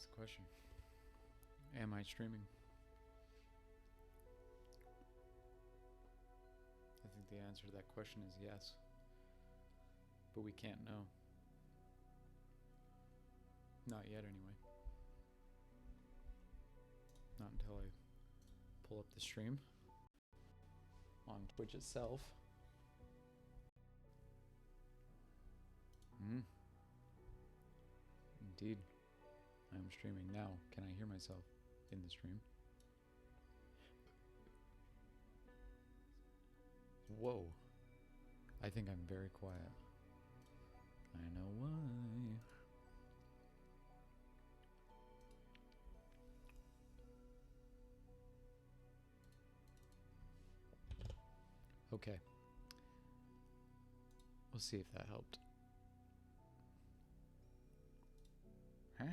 here's the question. Am I streaming? I think the answer to that question is yes. But we can't know. Not yet, anyway. Not until I pull up the stream on Twitch itself. Indeed. I'm streaming now. Can I hear myself in the stream? Whoa. I think I'm very quiet. I know why. Okay. We'll see if that helped. Huh?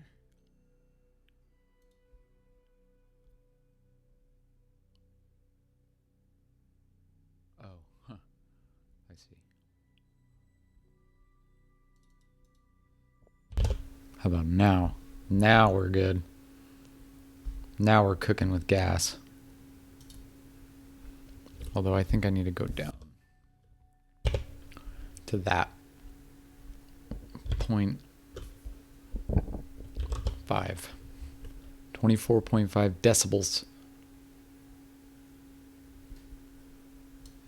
Oh, huh. I see. How about now? Now we're good. Now we're cooking with gas. Although I think I need to go down to that 0.5. 24.5 decibels.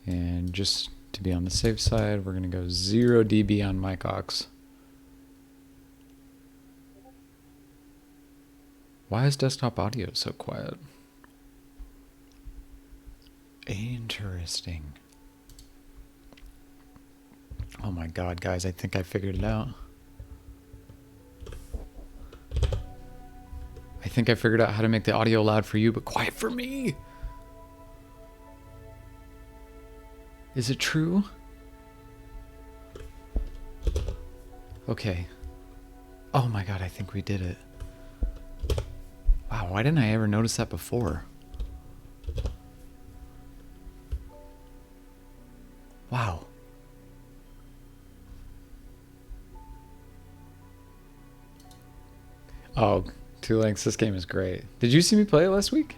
And just to be on the safe side, we're going to go 0 dB on mic aux. Why is desktop audio so quiet? Interesting. Oh my god, guys, I think I figured it out. I think I figured out how to make the audio loud for you, but quiet for me. Is it true? Okay. Oh my god, I think we did it. Wow, why didn't I ever notice that before? Wow. Oh, Two Lengths, this game is great. Did you see me play it last week?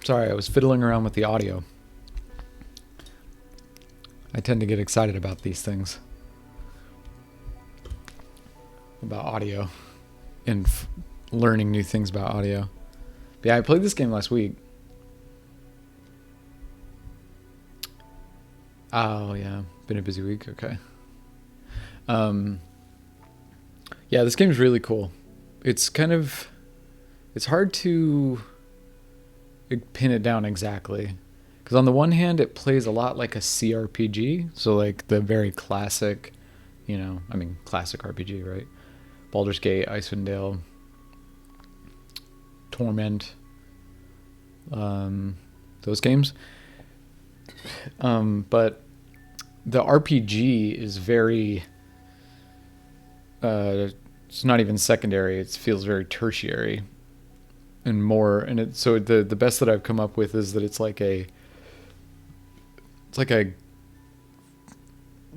Sorry, I was fiddling around with the audio. I tend to get excited about these things. About audio. And learning new things about audio. But yeah, I played this game last week. Oh, yeah. Been a busy week. Okay. Yeah, this game is really cool. It's kind of... It's hard to pin it down exactly. Because on the one hand, it plays a lot like a CRPG. So like the very classic, you know, I mean, classic RPG, right? Baldur's Gate, Icewind Dale, Torment, those games. But the RPG is very, it's not even secondary. It feels very tertiary and more. And it, so the best that I've come up with is that it's like a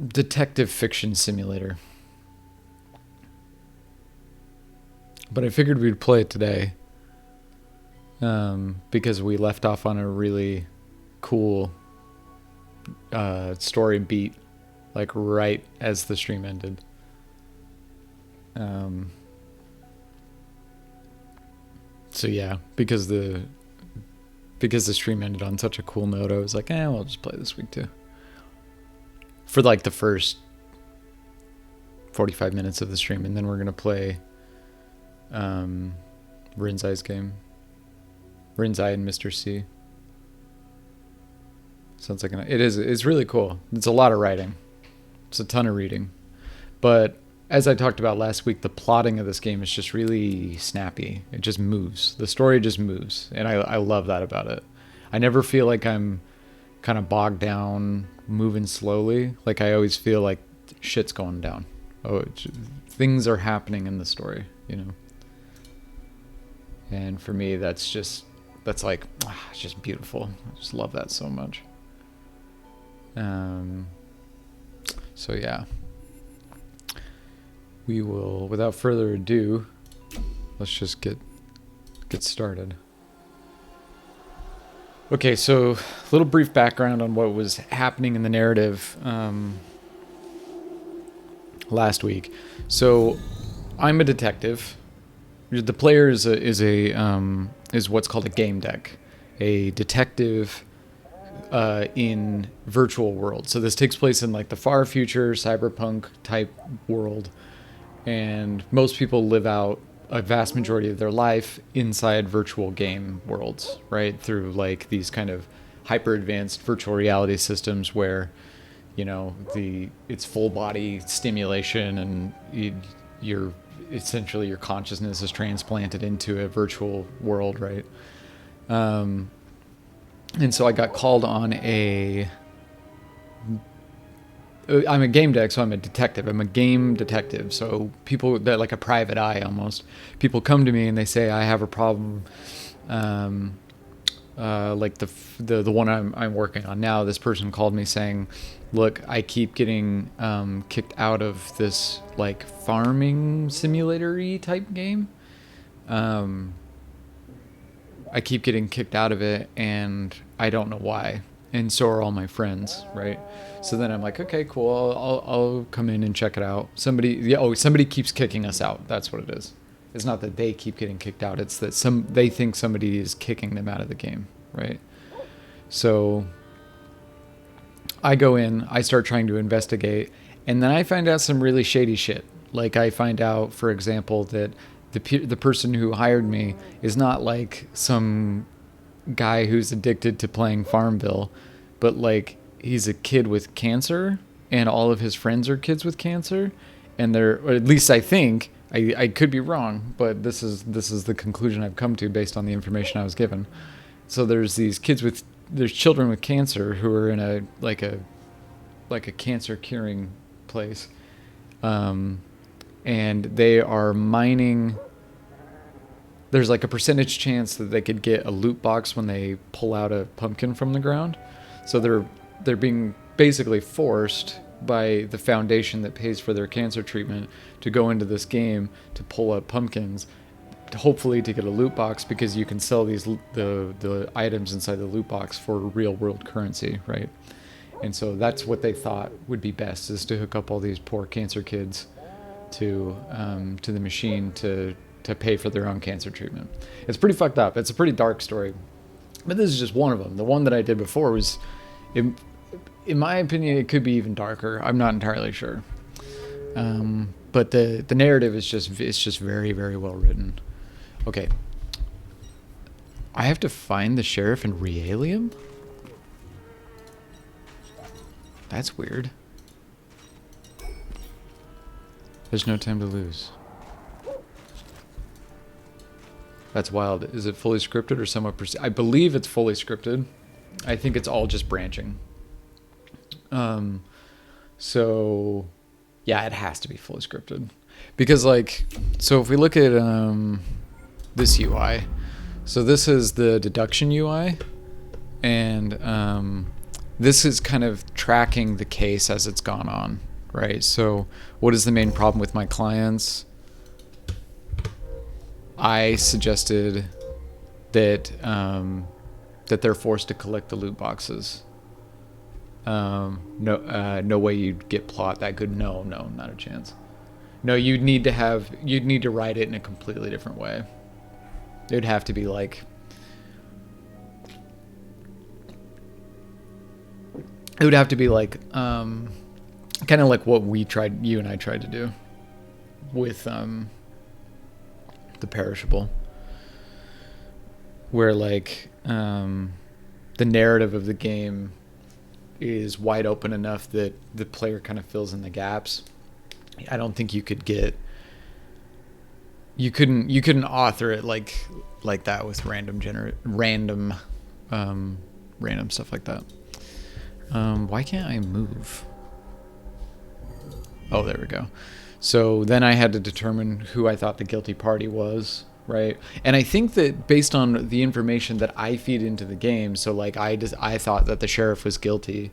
detective fiction simulator. But I figured we'd play it today, because we left off on a really cool story beat, like right as the stream ended. So yeah, because the stream ended on such a cool note, I was like, we'll just play this week too. For like the first 45 minutes of the stream, and then we're gonna play Rinzai's game. Rinzai and Mr. C. Sounds like it's really cool. It's a lot of writing. It's a ton of reading. But as I talked about last week, the plotting of this game is just really snappy. It just moves. The story just moves. And I love that about it. I never feel like I'm kind of bogged down, moving slowly. Like I always feel like shit's going down. Things are happening in the story, you know? And for me, that's just it's just beautiful. I just love that so much. So yeah, we will, without further ado, let's just get started. Okay, so a little brief background on what was happening in the narrative last week. So I'm a detective. The player is what's called a Gamedec, a detective in virtual world. So this takes place in like the far future cyberpunk type world, and most people live out a vast majority of their life inside virtual game worlds, right? Through like these kind of hyper advanced virtual reality systems where, it's full body stimulation, and you're essentially, your consciousness is transplanted into a virtual world, right? And so I got called on I'm a game deck, so I'm a detective. I'm a game detective. So people, that like a private eye almost. People come to me and they say, I have a problem. Like the one I'm working on now. This person called me saying, "Look, I keep getting kicked out of this like farming simulator-y type game. I keep getting kicked out of it, and I don't know why. And so are all my friends, right?" So then I'm like, okay, cool. I'll come in and check it out. Somebody keeps kicking us out. That's what it is. It's not that they keep getting kicked out. It's that they think somebody is kicking them out of the game, right? So I go in, I start trying to investigate, and then I find out some really shady shit. Like I find out, for example, that the person who hired me is not like some guy who's addicted to playing Farmville, but like he's a kid with cancer, and all of his friends are kids with cancer, and or at least I think, I could be wrong, but this is the conclusion I've come to based on the information I was given. So there's children with cancer who are in a cancer curing place, and they are mining. There's like a percentage chance that they could get a loot box when they pull out a pumpkin from the ground. So they're being basically forced by the foundation that pays for their cancer treatment to go into this game to pull up pumpkins, hopefully to get a loot box, because you can sell the items inside the loot box for real world currency, right? And so that's what they thought would be best, is to hook up all these poor cancer kids to the machine to pay for their own cancer treatment. It's pretty fucked up. It's a pretty dark story, but this is just one of them. The one that I did before was, in my opinion, it could be even darker. I'm not entirely sure. But the narrative is just very, very well written. Okay. I have to find the sheriff and re-alien him? That's weird. There's no time to lose. That's wild. Is it fully scripted or somewhat I believe it's fully scripted. I think it's all just branching. So yeah, it has to be fully scripted, because so if we look at this UI, so this is the deduction UI, and this is kind of tracking the case as it's gone on, right? So what is the main problem with my clients? I suggested that that they're forced to collect the loot boxes. No way you'd get plot that good. No, not a chance. No, you'd need to write it in a completely different way. It would have to be like, kind of like what you and I tried to do with the perishable, where the narrative of the game is wide open enough that the player kind of fills in the gaps. I don't think you couldn't author it like that with random stuff like that. Why can't I move? Oh, there we go. So then I had to determine who I thought the guilty party was, right? And I think that based on the information that I feed into the game, so I thought that the sheriff was guilty,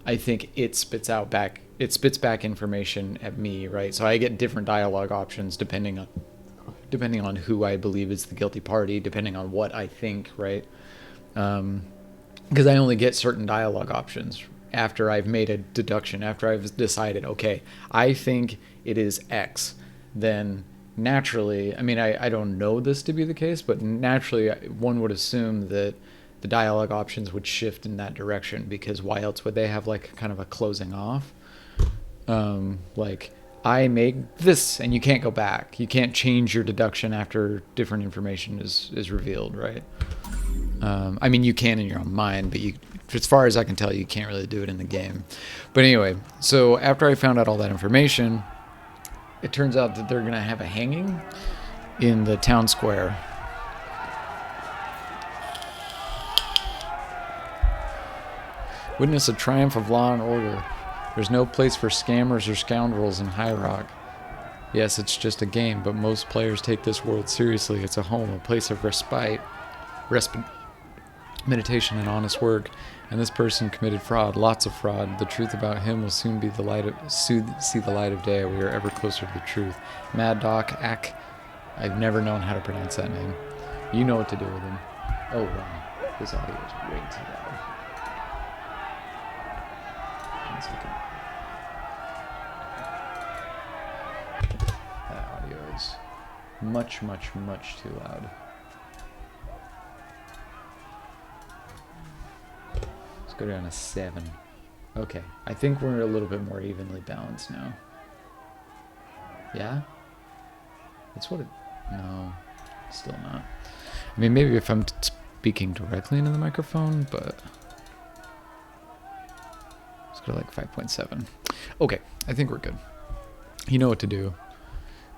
I think it spits out back it spits back information at me, right? So I get different dialogue options depending on who I believe is the guilty party, depending on what I think, right? Because I only get certain dialogue options after I've made a deduction, after I've decided, okay, I think it is X, then naturally, I mean, I don't know this to be the case, but naturally one would assume that the dialogue options would shift in that direction, because why else would they have like kind of a closing off? Like, I make this and you can't go back. You can't change your deduction after different information is revealed, right? I mean, you can in your own mind, but as far as I can tell, you can't really do it in the game. But anyway, so after I found out all that information, it turns out that they're going to have a hanging in the town square. Witness a triumph of law and order. There's no place for scammers or scoundrels in High Rock. Yes, it's just a game, but most players take this world seriously. It's a home, a place of respite, meditation, and honest work. And this person committed fraud, lots of fraud. The truth about him will soon be see the light of day. We are ever closer to the truth. Mad Doc Ack. I've never known how to pronounce that name. You know what to do with him. Oh wow, this audio is way too loud. One second. That audio is much, much, much too loud. Let's go down to 7. Okay, I think we're a little bit more evenly balanced now. Yeah? That's what it... No, still not. I mean, maybe if I'm speaking directly into the microphone, but... Let's go to like 5.7. Okay, I think we're good. You know what to do.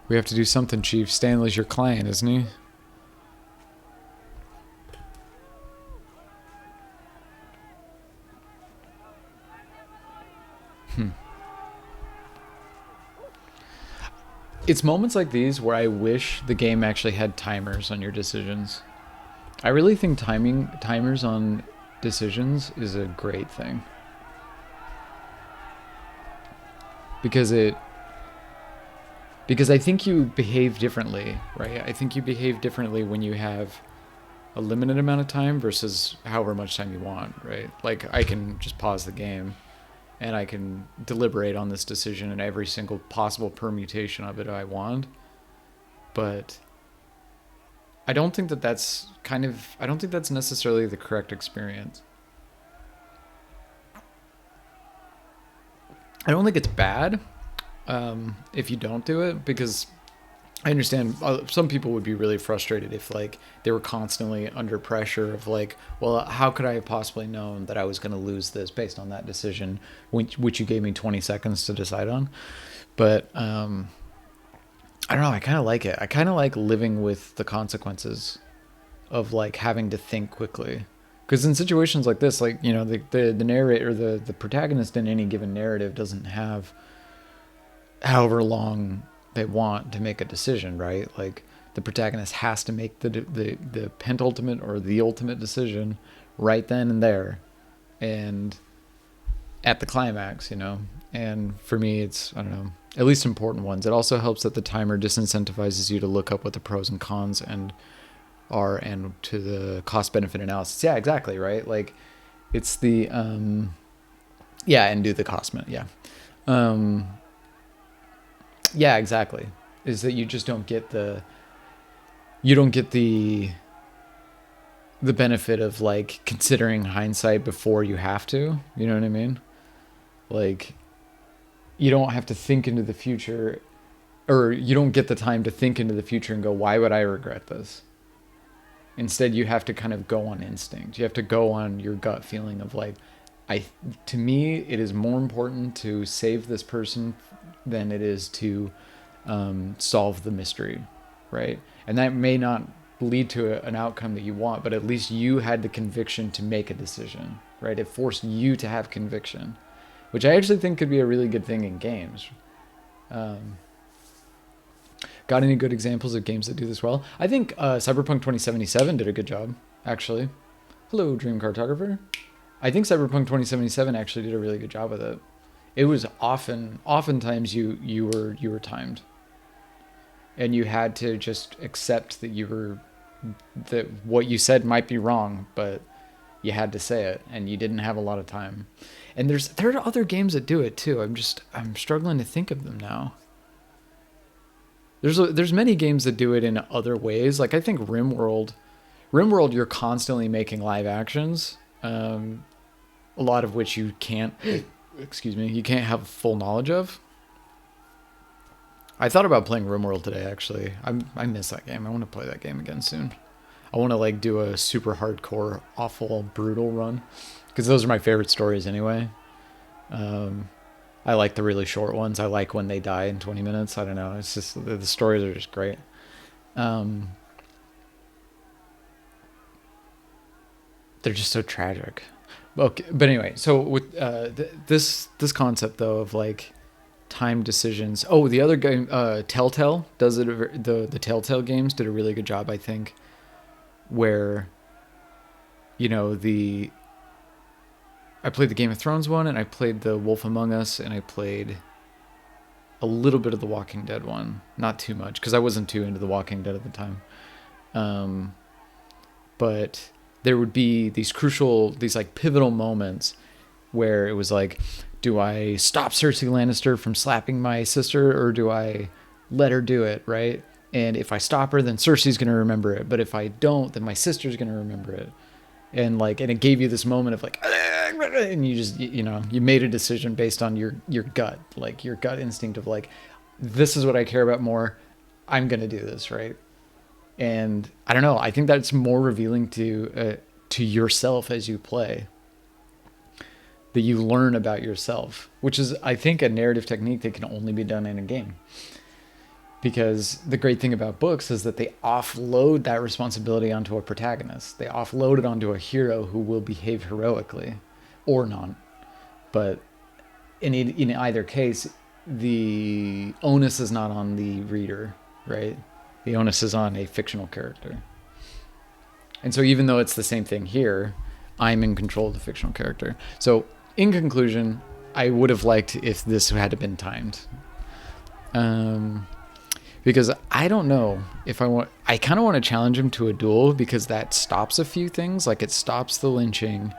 We have to do something, Chief. Stanley's your client, isn't he? It's moments like these where I wish the game actually had timers on your decisions. I really think timers on decisions is a great thing. Because I think you behave differently, right? I think you behave differently when you have a limited amount of time versus however much time you want, right? Like, I can just pause the game and I can deliberate on this decision and every single possible permutation of it I want. But I don't think that's necessarily the correct experience. I don't think it's bad if you don't do it, because I understand some people would be really frustrated if like they were constantly under pressure of like, well, how could I have possibly known that I was going to lose this based on that decision, which you gave me 20 seconds to decide on. But I don't know. I kind of like it. I kind of like living with the consequences of like having to think quickly. Because in situations like this, like, you know, the narrator, the protagonist in any given narrative doesn't have however long they want to make a decision, right? Like, the protagonist has to make the pentultimate or the ultimate decision right then and there, and at the climax, you know. And for me, it's, I don't know, at least important ones. It also helps that the timer disincentivizes you to look up what the pros and cons and to the cost benefit analysis. Yeah, exactly, right? Like, it's the and do the cost benefit. Yeah, exactly. Is that you just don't get the benefit of like considering hindsight before you have to. You know what I mean? Like, you don't have to think into the future, or you don't get the time to think into the future and go, why would I regret this? Instead, you have to kind of go on instinct. You have to go on your gut feeling of like, to me, it is more important to save this person than it is to solve the mystery, right? And that may not lead to an outcome that you want, but at least you had the conviction to make a decision, right? It forced you to have conviction, which I actually think could be a really good thing in games. Got any good examples of games that do this well? I think Cyberpunk 2077 did a good job, actually. Hello, Dream Cartographer. I think Cyberpunk 2077 actually did a really good job with it. It was oftentimes you were timed, and you had to just accept that what you said might be wrong, but you had to say it, and you didn't have a lot of time. And there are other games that do it too. I'm struggling to think of them now. There's many games that do it in other ways. Like I think Rimworld, you're constantly making live actions, a lot of which you can't, excuse me, you can't have full knowledge of. I thought about playing Rimworld today, actually. I miss that game. I want to play that game again soon. I want to like do a super hardcore, awful, brutal run, because those are my favorite stories anyway. I like the really short ones. I like when they die in 20 minutes. I don't know. It's just the stories are just great. They're just so tragic. Okay, but anyway, so with this concept though of like time decisions. Oh, the other game, Telltale does it. The Telltale games did a really good job, I think, where I played the Game of Thrones one, and I played the Wolf Among Us, and I played a little bit of the Walking Dead one. Not too much, because I wasn't too into the Walking Dead at the time. But there would be these like pivotal moments where it was like, do I stop Cersei Lannister from slapping my sister, or do I let her do it, right? And if I stop her, then Cersei's going to remember it. But if I don't, then my sister's going to remember it. And it gave you this moment of like, and you just, you made a decision based on your gut, like your gut instinct of like, this is what I care about more. I'm going to do this, right? And I don't know. I think that's more revealing to yourself as you play, that you learn about yourself, which is, I think, a narrative technique that can only be done in a game. Because the great thing about books is that they offload that responsibility onto a protagonist. They offload it onto a hero who will behave heroically or not. But in either case, the onus is not on the reader, right? The onus is on a fictional character. And so even though it's the same thing here, I'm in control of the fictional character. So in conclusion, I would have liked if this had been timed. Because I don't know if I kind of want to challenge him to a duel, because that stops a few things. Like it stops the lynching,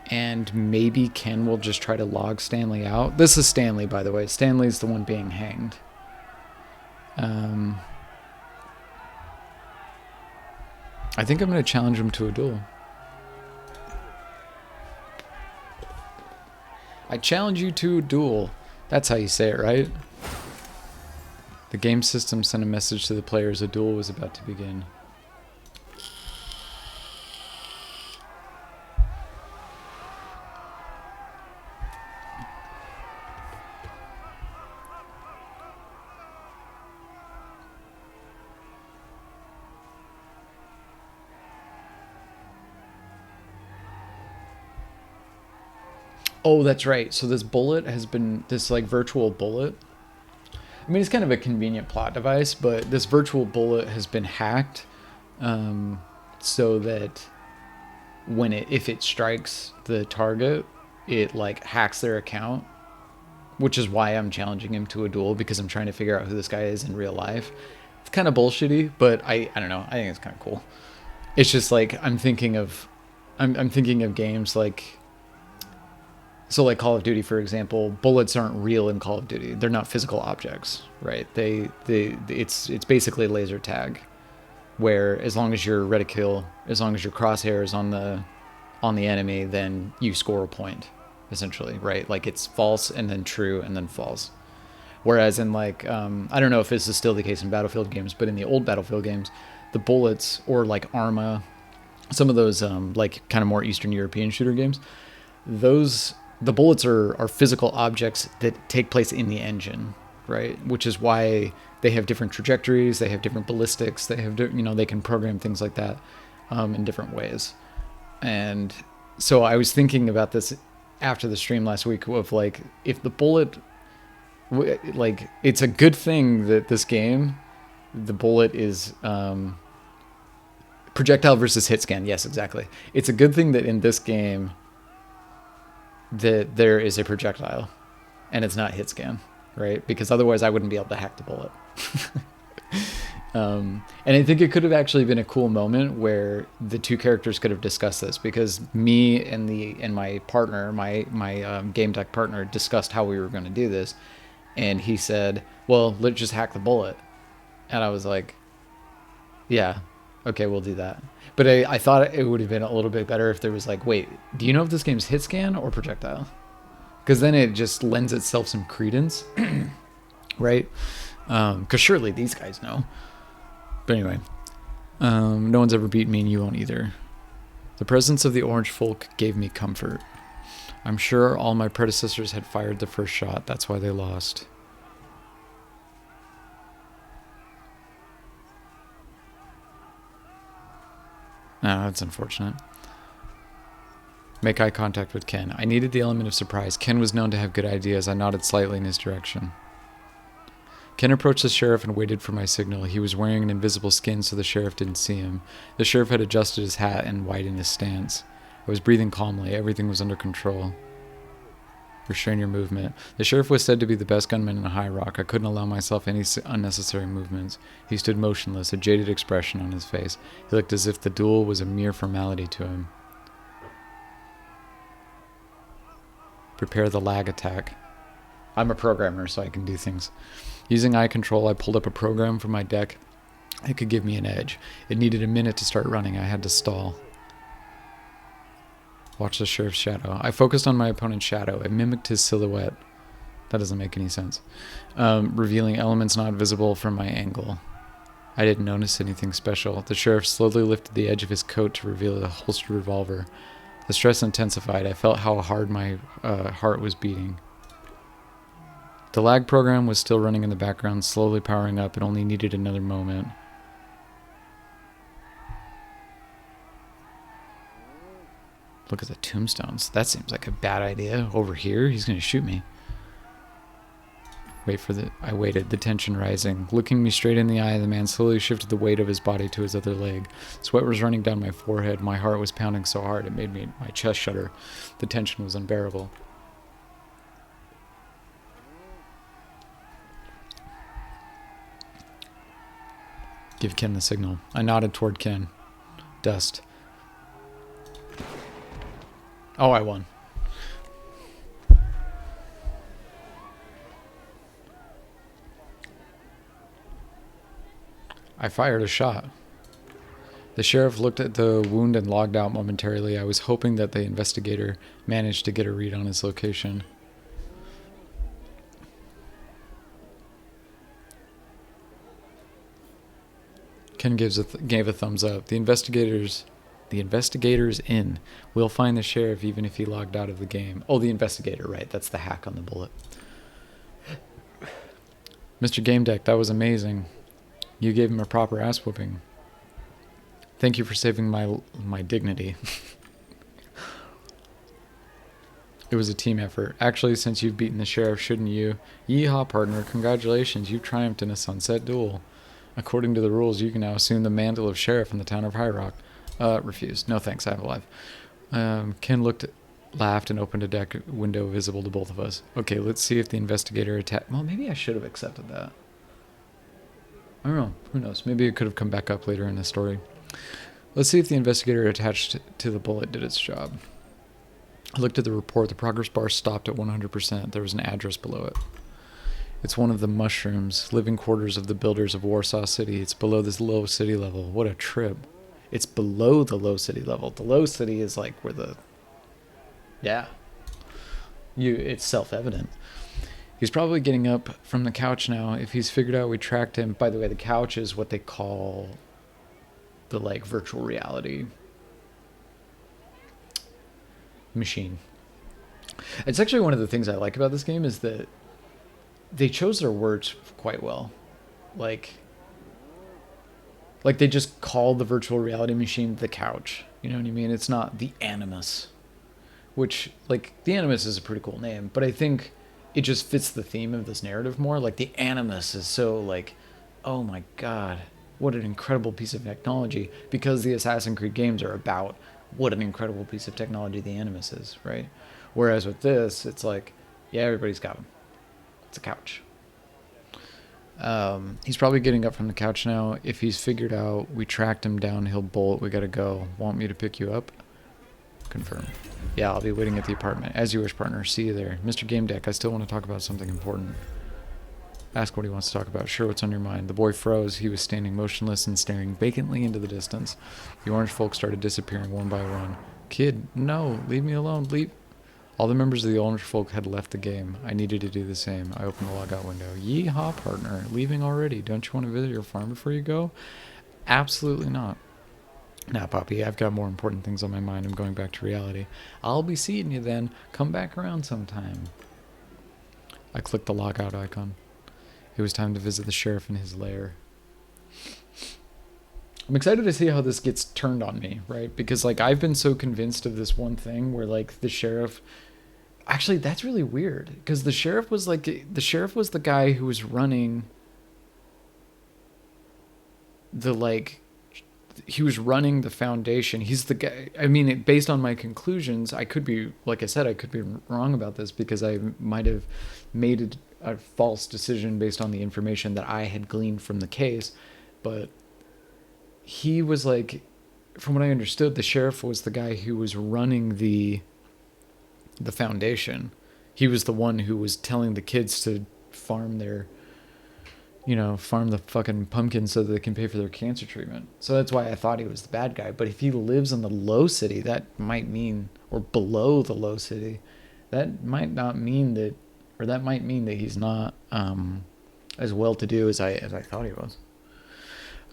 and maybe Ken will just try to log Stanley out. This is Stanley, by the way. Stanley's the one being hanged. I think I'm going to challenge him to a duel. I challenge you to a duel. That's how you say it, right? The game system sent a message to the players a duel was about to begin. Oh, that's right. So this bullet has been, this like virtual bullet. I mean, it's kind of a convenient plot device, but this virtual bullet has been hacked, so that if it strikes the target, it like hacks their account, which is why I'm challenging him to a duel, because I'm trying to figure out who this guy is in real life. It's kind of bullshitty, but I don't know. I think it's kind of cool. It's just like I'm thinking of games like. So like Call of Duty, for example, bullets aren't real in Call of Duty. They're not physical objects, right? It's basically laser tag, where as long as your reticule, as long as your crosshair is on the enemy, then you score a point, essentially, right? Like it's false and then true and then false. Whereas in like, I don't know if this is still the case in Battlefield games, but in the old Battlefield games, the bullets, or like Arma, some of those like kind of more Eastern European shooter games, the bullets are physical objects that take place in the engine, right? Which is why they have different trajectories, they have different ballistics, they have, they can program things like that in different ways. And so I was thinking about this after the stream last week of like, if the bullet, like, it's a good thing that this game, the bullet is projectile versus hit scan. Yes, exactly. It's a good thing that in this game, that there is a projectile, and it's not hit scan, right? Because otherwise I wouldn't be able to hack the bullet. And I think it could have actually been a cool moment where the two characters could have discussed this, because me and my partner, my game deck partner, discussed how we were going to do this, and he said, "Well, let's just hack the bullet," and I was like, "Yeah, okay, we'll do that." But I thought it would have been a little bit better if there was like, "Wait, do you know if this game's hit scan or projectile?" Because then it just lends itself some credence, right? Because surely these guys know. But anyway, no one's ever beaten me, and you won't either. The presence of the orange folk gave me comfort. I'm sure all my predecessors had fired the first shot. That's why they lost. No, that's unfortunate. Make eye contact with Ken. I needed the element of surprise. Ken was known to have good ideas. I nodded slightly in his direction. Ken approached the sheriff and waited for my signal. He was wearing an invisible skin, so the sheriff didn't see him. The sheriff had adjusted his hat and widened his stance. I was breathing calmly. Everything was under control. Restrain your movement. The sheriff was said to be the best gunman in High Rock. I couldn't allow myself any unnecessary movements. He stood motionless, a jaded expression on his face. He looked as if the duel was a mere formality to him. Prepare the lag attack. I'm a programmer, so I can do things. Using eye control, I pulled up a program from my deck. It could give me an edge. It needed a minute to start running. I had to stall. Watch the sheriff's shadow. I focused on my opponent's shadow. It mimicked his silhouette. That doesn't make any sense. Revealing elements not visible from my angle. I didn't notice anything special. The sheriff slowly lifted the edge of his coat to reveal a holstered revolver. The stress intensified. I felt how hard my heart was beating. The lag program was still running in the background, slowly powering up. It only needed another moment. Look at the tombstones. That seems like a bad idea. Over here, he's going to shoot me. I waited, the tension rising. Looking me straight in the eye, the man slowly shifted the weight of his body to his other leg. Sweat was running down my forehead. My heart was pounding so hard it made my chest shudder. The tension was unbearable. Give Ken the signal. I nodded toward Ken. Dust. Oh, I won. I fired a shot. The sheriff looked at the wound and logged out momentarily. I was hoping that the investigator managed to get a read on his location. Ken gave a thumbs up. The investigator's in. We'll find the sheriff even if he logged out of the game. Oh, the investigator, right. That's the hack on the bullet. Mr. Gamedec, that was amazing. You gave him a proper ass whooping. Thank you for saving my dignity. It was a team effort. Actually, since you've beaten the sheriff, shouldn't you? Yeehaw, partner. Congratulations. You've triumphed in a sunset duel. According to the rules, you can now assume the mantle of sheriff in the town of High Rock. Refused. No thanks, I'm alive. Ken laughed and opened a deck window visible to both of us. Okay, let's see if the investigator attacked. Well, maybe I should have accepted that. I don't know. Who knows? Maybe it could have come back up later in the story. Let's see if the investigator attached to the bullet did its job. I looked at the report. The progress bar stopped at 100%. There was an address below it. It's one of the mushrooms, living quarters of the builders of Warsaw City. It's below this low city level. What a trip. It's below the low city level. The low city is like where the... Yeah. It's self-evident. He's probably getting up from the couch now. If he's figured out we tracked him... By the way, the couch is what they call the, like, virtual reality machine. It's actually one of the things I like about this game is that they chose their words quite well. Like they just called the virtual reality machine the couch. You know what I mean? It's not the Animus. Which, like, the Animus is a pretty cool name, but I think it just fits the theme of this narrative more. Like, the Animus is so, like, oh my god, what an incredible piece of technology. Because the Assassin's Creed games are about what an incredible piece of technology the Animus is, right? Whereas with this, it's like, yeah, everybody's got them. It's a couch. He's probably getting up from the couch now. If he's figured out we tracked him down, he'll bolt. We gotta go. Want me to pick you up? Confirm. Yeah, I'll be waiting at the apartment. As you wish, partner. See you there. Mr. Gamedec, I still want to talk about something important. Ask what he wants to talk about. Sure, what's on your mind? The boy froze. He was standing motionless and staring vacantly into the distance. The orange folk started disappearing one by one. Kid, no, leave me alone. Leave. All the members of the orange folk had left the game. I needed to do the same. I opened the logout window. Yeehaw, partner. Leaving already. Don't you want to visit your farm before you go? Absolutely not. Nah, Poppy, I've got more important things on my mind. I'm going back to reality. I'll be seeing you then. Come back around sometime. I clicked the logout icon. It was time to visit the sheriff in his lair. I'm excited to see how this gets turned on me, right? Because, like, I've been so convinced of this one thing where, like, the sheriff... Actually, that's really weird. Because the sheriff was, like... The sheriff was the guy who was running... The, like... He was running the foundation. He's the guy... I mean, based on my conclusions, I could be... Like I said, I could be wrong about this because I might have made a false decision based on the information that I had gleaned from the case. But... He was like, from what I understood, the sheriff was the guy who was running the foundation. He was the one who was telling the kids to farm their, farm the fucking pumpkins so that they can pay for their cancer treatment. So that's why I thought he was the bad guy. But if he lives in the low city, that might mean, or below the low city, that might not mean that, or that might mean that he's not as well-to-do as I thought he was.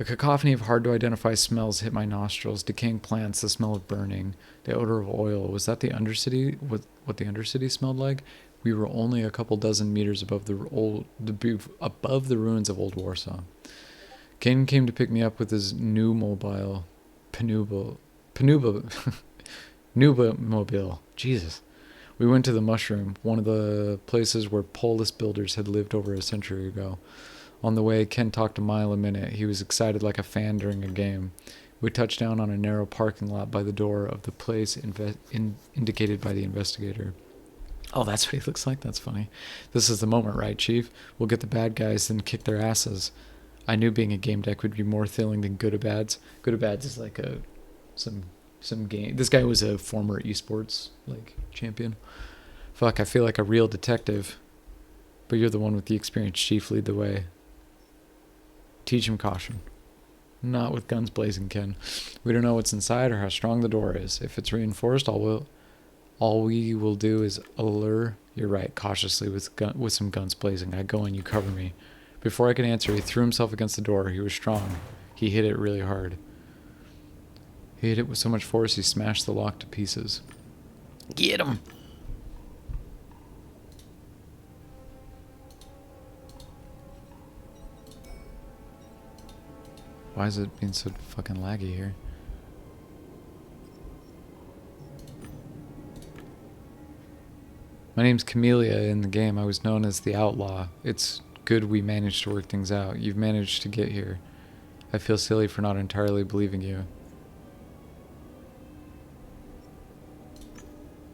A cacophony of hard-to-identify smells hit my nostrils. Decaying plants, the smell of burning, the odor of oil. Was that the Undercity? What the Undercity smelled like? We were only a couple dozen meters above the ruins of Old Warsaw. Kane came to pick me up with his new mobile, Panuba mobile. Jesus. We went to the Mushroom, one of the places where Polis builders had lived over a century ago. On the way, Ken talked a mile a minute. He was excited like a fan during a game. We touched down on a narrow parking lot by the door of the place indicated by the investigator. Oh, that's what he looks like? That's funny. This is the moment, right, Chief? We'll get the bad guys and kick their asses. I knew being a game deck would be more thrilling than Good-A-Bads. Good-A-Bads is like some game. This guy was a former esports champion. Fuck, I feel like a real detective. But you're the one with the experience, Chief. Lead the way. Teach him caution. Not with guns blazing, Ken. We don't know what's inside or how strong the door is. If it's reinforced, all we will do is allure. You're right, cautiously with some guns blazing. I go and you cover me. Before I could answer, he threw himself against the door. He was strong. He hit it really hard. He hit it with so much force he smashed the lock to pieces. Get him! Why is it being so fucking laggy here? My name's Camellia in the game. I was known as the Outlaw. It's good we managed to work things out. You've managed to get here. I feel silly for not entirely believing you.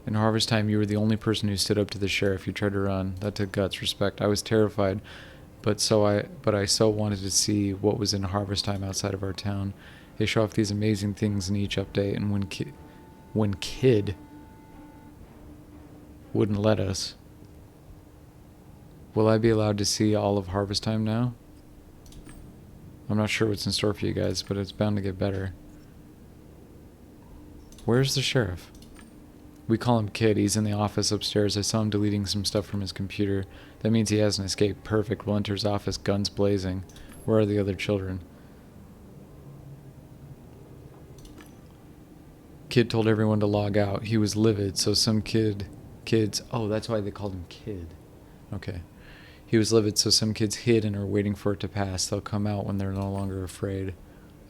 In harvest time, you were the only person who stood up to the sheriff. You tried to run. That took guts, respect. I was terrified. But I so wanted to see what was in harvest time outside of our town. They show off these amazing things in each update, and when Kid wouldn't let us, will I be allowed to see all of harvest time now? I'm not sure what's in store for you guys, but it's bound to get better. Where's the sheriff? We call him Kid. He's in the office upstairs. I saw him deleting some stuff from his computer. That means he hasn't escaped. Perfect. We'll enter his office, guns blazing. Where are the other children? Kid told everyone to log out. He was livid, so some kids... Oh, that's why they called him Kid. Okay. He was livid, so some kids hid and are waiting for it to pass. They'll come out when they're no longer afraid.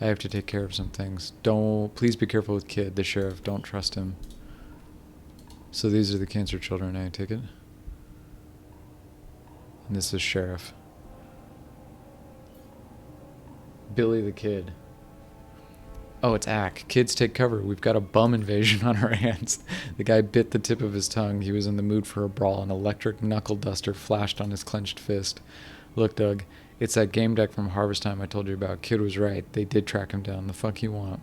I have to take care of some things. Please be careful with Kid, the sheriff. Don't trust him. So these are the cancer children, I take it? And this is Sheriff. Billy the Kid. Oh, it's Ack. Kids, take cover. We've got a bum invasion on our hands. The guy bit the tip of his tongue. He was in the mood for a brawl. An electric knuckle duster flashed on his clenched fist. Look, Doug, it's that Gamedec from Harvest Time I told you about. Kid was right. They did track him down. The fuck you want?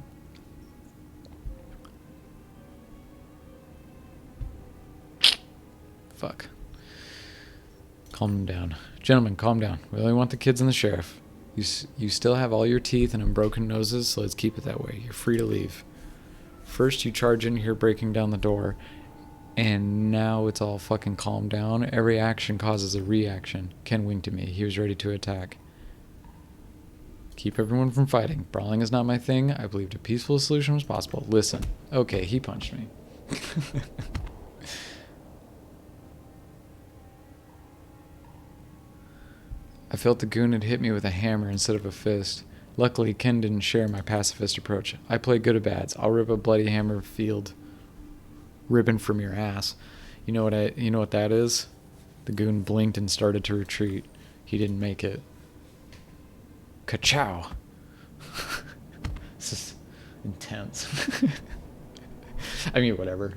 Fuck. Calm him down. Gentlemen, calm down. We only want the kids and the sheriff. You still have all your teeth and unbroken noses, so let's keep it that way. You're free to leave. First, you charge in here breaking down the door, and now it's all fucking calmed down. Every action causes a reaction. Ken winked at me. He was ready to attack. Keep everyone from fighting. Brawling is not my thing. I believed a peaceful solution was possible. Listen. Okay, he punched me. I felt the goon had hit me with a hammer instead of a fist. Luckily, Ken didn't share my pacifist approach. I play good at bads. I'll rip a bloody hammer field ribbon from your ass. You know what that is? The goon blinked and started to retreat. He didn't make it. Ka-chow. This is intense. I mean, whatever.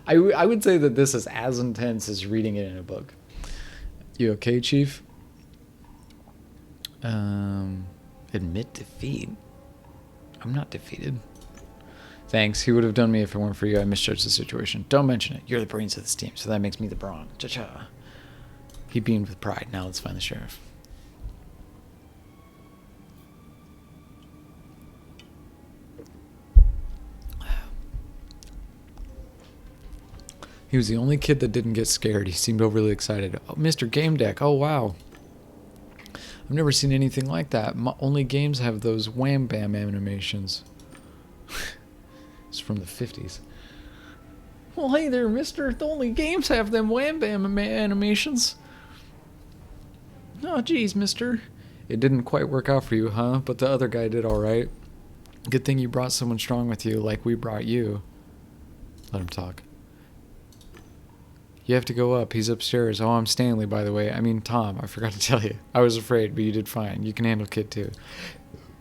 I would say that this is as intense as reading it in a book. You okay, Chief? Admit defeat. I'm not defeated. Thanks. He would have done me if it weren't for you. I misjudged the situation. Don't mention it. You're the brains of this team, so that makes me the brawn. Cha-cha. He beamed with pride. Now let's find the sheriff. He was the only kid that didn't get scared. He seemed overly excited. Oh, Mr. Gamedec. Oh, wow. I've never seen anything like that. Only games have those wham bam animations. It's from the 50s. Well, hey there, mister. The only games have them wham bam animations. Oh, geez, mister. It didn't quite work out for you, huh? But the other guy did all right. Good thing you brought someone strong with you, like we brought you. Let him talk. You have to go up. He's upstairs. Oh, I'm Stanley, by the way. I mean, Tom. I forgot to tell you. I was afraid, but you did fine. You can handle Kid, too.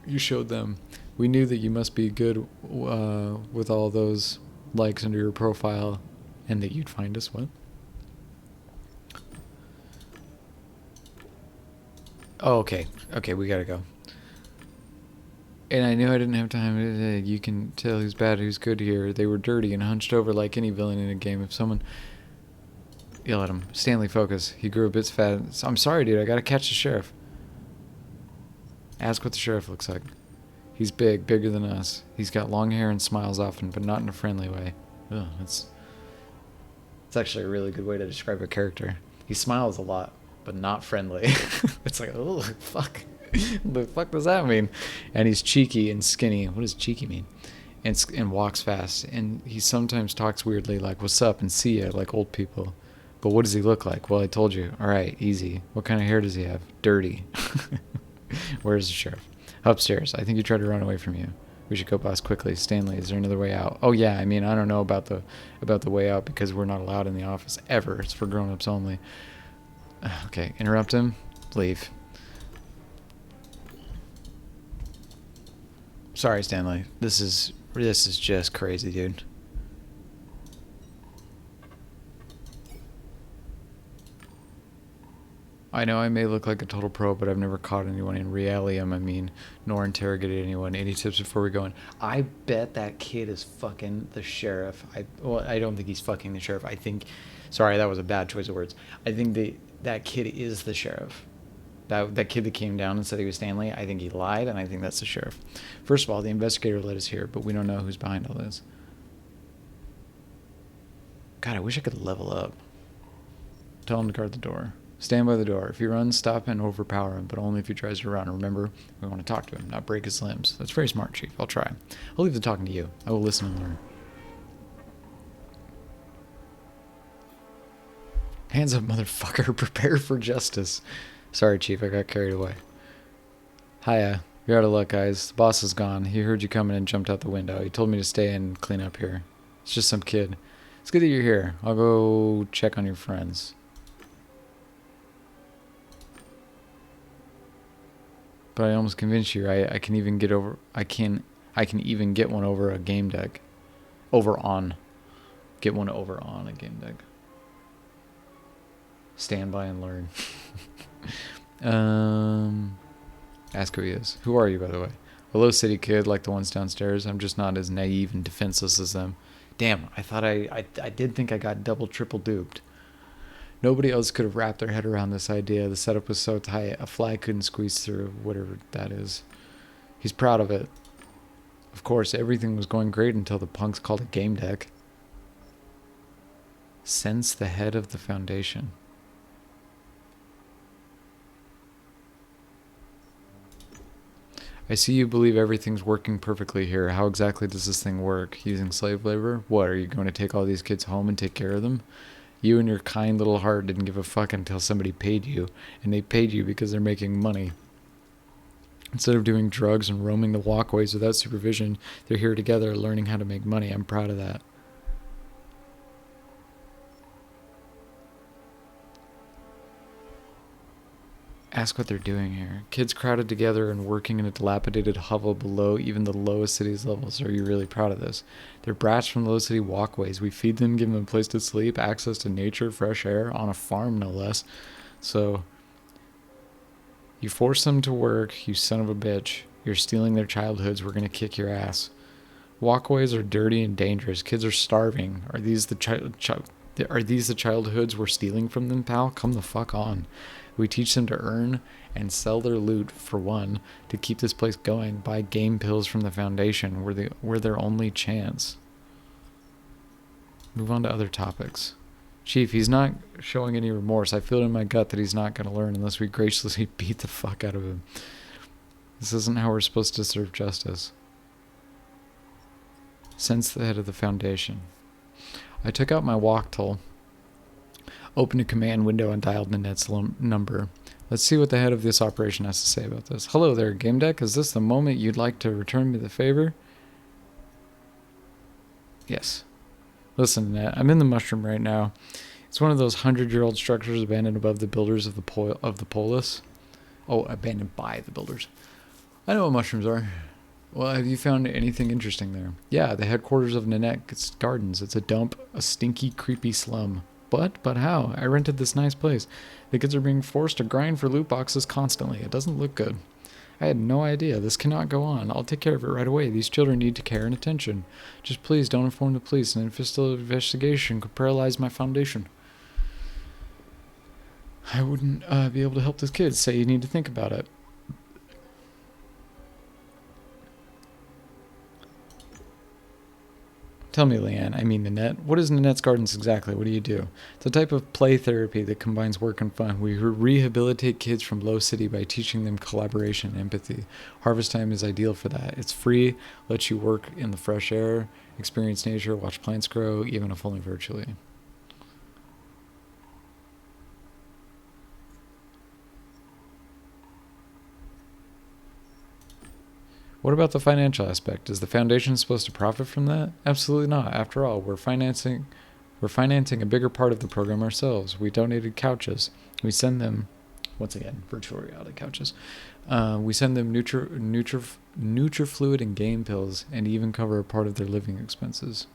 You showed them. We knew that you must be good with all those likes under your profile, and that you'd find us. What? Oh, okay. Okay, we gotta go. And I knew I didn't have time. You can tell who's bad, who's good here. They were dirty and hunched over like any villain in a game. If someone... Yell at him. Stanley, focus. He grew a bit fat. I'm sorry, dude. I gotta catch the sheriff. Ask what the sheriff looks like. He's big, bigger than us. He's got long hair and smiles often, but not in a friendly way. Ugh, it's actually a really good way to describe a character. He smiles a lot, but not friendly. It's like, oh, fuck. What the fuck does that mean? And he's cheeky and skinny. What does cheeky mean? And walks fast. And he sometimes talks weirdly, like, what's up and see ya, like old people. But what does he look like? Well, I told you. All right, easy. What kind of hair does he have? Dirty. Where's the sheriff? Upstairs. I think he tried to run away from you. We should go past quickly. Stanley, is there another way out? Oh, yeah. I mean, I don't know about the way out because we're not allowed in the office ever. It's for grown-ups only. Okay, interrupt him. Leave. Sorry, Stanley. This is just crazy, dude. I know I may look like a total pro, but I've never caught anyone in realium, nor interrogated anyone. Any tips before we go in? I bet that kid is fucking the sheriff. I don't think he's fucking the sheriff. I think... Sorry, that was a bad choice of words. I think that kid is the sheriff. That kid that came down and said he was Stanley, I think he lied, and I think that's the sheriff. First of all, the investigator led us here, but we don't know who's behind all this. God, I wish I could level up. Tell him to guard the door. Stand by the door. If he runs, stop and overpower him, but only if he tries to run. Remember, we want to talk to him, not break his limbs. That's very smart, Chief. I'll try. I'll leave the talking to you. I will listen and learn. Hands up, motherfucker. Prepare for justice. Sorry, Chief. I got carried away. Hiya. You're out of luck, guys. The boss is gone. He heard you coming and jumped out the window. He told me to stay and clean up here. It's just some kid. It's good that you're here. I'll go check on your friends. But I almost convinced you, right? I can I can even get one over a Gamedec. Over on. Get one over on a Gamedec. Stand by and learn. Ask who he is. Who are you, by the way? A low city kid like the ones downstairs. I'm just not as naive and defenseless as them. Damn, I thought I did think I got double, triple duped. Nobody else could have wrapped their head around this idea. The setup was so tight, a fly couldn't squeeze through, whatever that is. He's proud of it. Of course, everything was going great until the punks called it Gamedec. Sense the head of the foundation. I see you believe everything's working perfectly here. How exactly does this thing work? Using slave labor? What, are you going to take all these kids home and take care of them? You and your kind little heart didn't give a fuck until somebody paid you, and they paid you because they're making money. Instead of doing drugs and roaming the walkways without supervision, they're here together learning how to make money. I'm proud of that. Ask what they're doing here. Kids crowded together and working in a dilapidated hovel below even the lowest city's levels. Are you really proud of this? They're brats from low city walkways. We feed them, give them a place to sleep, access to nature, fresh air, on a farm no less. So, you force them to work, you son of a bitch. You're stealing their childhoods. We're going to kick your ass. Walkways are dirty and dangerous. Kids are starving. Are these the childhoods we're stealing from them, pal? Come the fuck on. We teach them to earn and sell their loot, for one, to keep this place going. Buy game pills from the Foundation. We're their only chance. Move on to other topics. Chief, he's not showing any remorse. I feel in my gut that he's not going to learn unless we graciously beat the fuck out of him. This isn't how we're supposed to serve justice. Sense the head of the Foundation. I took out my walk tool, opened a command window, and dialed Nanette's number. Let's see what the head of this operation has to say about this. Hello there, Gamedec. Is this the moment you'd like to return me the favor? Yes. Listen, Nanette, I'm in the mushroom right now. It's one of those 100-year-old structures abandoned above the builders of the polis. Oh, abandoned by the builders. I know what mushrooms are. Well, have you found anything interesting there? Yeah, the headquarters of Nanette's Gardens. It's a dump, a stinky, creepy slum. But how? I rented this nice place. The kids are being forced to grind for loot boxes constantly. It doesn't look good. I had no idea. This cannot go on. I'll take care of it right away. These children need care and attention. Just please don't inform the police. An official investigation could paralyze my foundation. I wouldn't be able to help these kids. Say you need to think about it. Tell me, Leanne, I mean Nanette, what is Nanette's Gardens exactly? What do you do? It's a type of play therapy that combines work and fun. We rehabilitate kids from low city by teaching them collaboration and empathy. Harvest Time is ideal for that. It's free, lets you work in the fresh air, experience nature, watch plants grow, even if only virtually. What about the financial aspect? Is the foundation supposed to profit from that? Absolutely not. After all, we're financing a bigger part of the program ourselves. We donated couches. We send them, once again, virtual reality couches. We send them Nutrifluid and game pills, and even cover a part of their living expenses.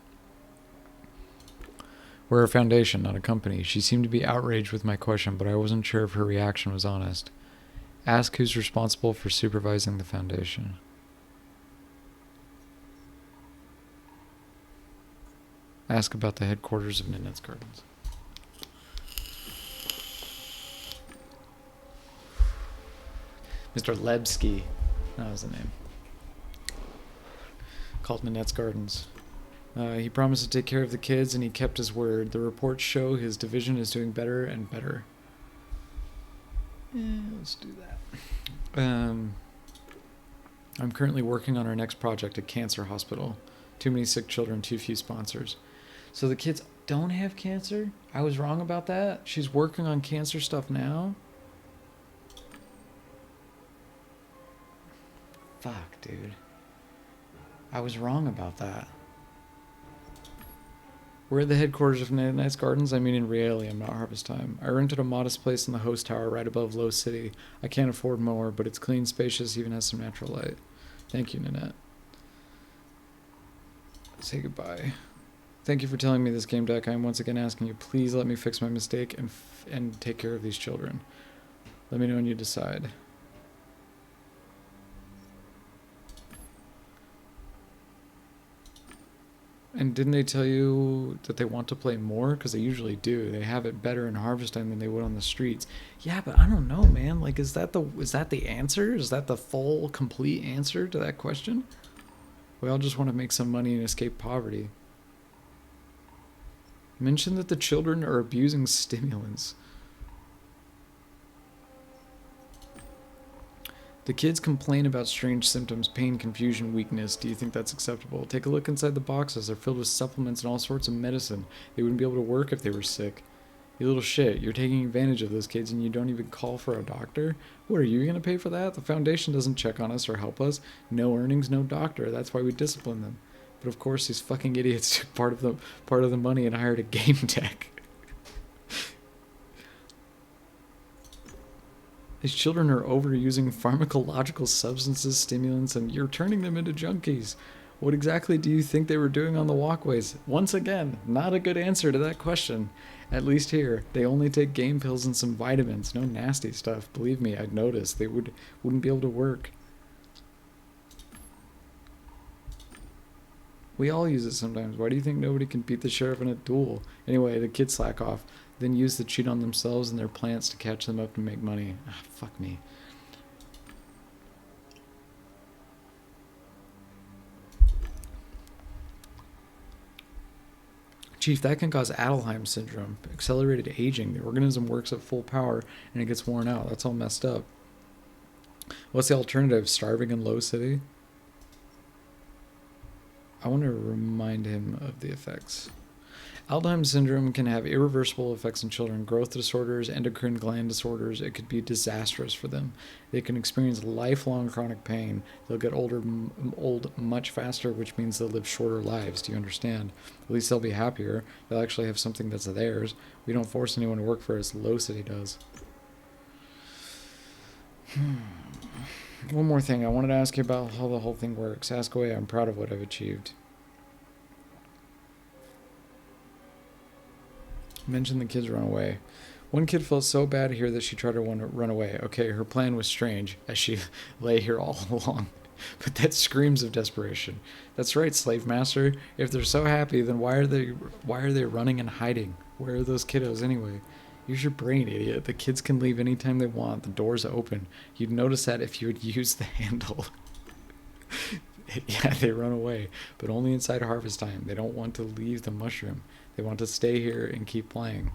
We're a foundation, not a company. She seemed to be outraged with my question, but I wasn't sure if her reaction was honest. Ask who's responsible for supervising the foundation. Ask about the headquarters of Nanette's Gardens. Mr. Lebsky. That was the name. Called Nanette's Gardens. He promised to take care of the kids, and he kept his word. The reports show his division is doing better and better. Let's do that. I'm currently working on our next project, a cancer hospital. Too many sick children, too few sponsors. So the kids don't have cancer? I was wrong about that? She's working on cancer stuff now? Fuck, dude. I was wrong about that. We're at the headquarters of Nanette's Gardens. I mean in Realium, not Harvest Time. I rented a modest place in the host tower right above Low City. I can't afford more, but it's clean, spacious, even has some natural light. Thank you, Nanette. Say goodbye. Thank you for telling me this, Gamedec. I am once again asking you, please let me fix my mistake and take care of these children. Let me know when you decide. And didn't they tell you that they want to play more? Because they usually do. They have it better in Harvest Time than they would on the streets. Yeah, but I don't know, man. Like, is that the answer? Is that the full, complete answer to that question? We all just want to make some money and escape poverty. Mention that the children are abusing stimulants. The kids complain about strange symptoms, pain, confusion, weakness. Do you think that's acceptable? Take a look inside the boxes. They're filled with supplements and all sorts of medicine. They wouldn't be able to work if they were sick. You little shit. You're taking advantage of those kids and you don't even call for a doctor? What, are you going to pay for that? The foundation doesn't check on us or help us. No earnings, no doctor. That's why we discipline them. But of course, these fucking idiots took part of the money and hired a game tech. These children are overusing pharmacological substances, stimulants, and you're turning them into junkies. What exactly do you think they were doing on the walkways? Once again, not a good answer to that question. At least here, they only take game pills and some vitamins. No nasty stuff. Believe me, I'd notice. They wouldn't be able to work. We all use it sometimes. Why do you think nobody can beat the sheriff in a duel? Anyway, the kids slack off, then use the cheat on themselves and their plants to catch them up and make money. Ah, fuck me. Chief, that can cause Adelheim syndrome, accelerated aging. The organism works at full power and it gets worn out. That's all messed up. What's the alternative? Starving in Low City? I want to remind him of the effects. Alzheimer's syndrome can have irreversible effects in children. Growth disorders, endocrine gland disorders, it could be disastrous for them. They can experience lifelong chronic pain. They'll get old much faster, which means they'll live shorter lives. Do you understand? At least they'll be happier. They'll actually have something that's theirs. We don't force anyone to work for us. Low City does. One more thing. I wanted to ask you about how the whole thing works. Ask away. I'm proud of what I've achieved. Mention the kids run away. One kid felt so bad here that she tried to run away. Okay, her plan was strange, as she lay here all along. But that screams of desperation. That's right, slave master. If they're so happy, then why are they running and hiding? Where are those kiddos anyway? Use your brain, idiot. The kids can leave anytime they want. The door's open. You'd notice that if you would use the handle. Yeah, they run away, but only inside Harvest Time. They don't want to leave the mushroom. They want to stay here and keep playing.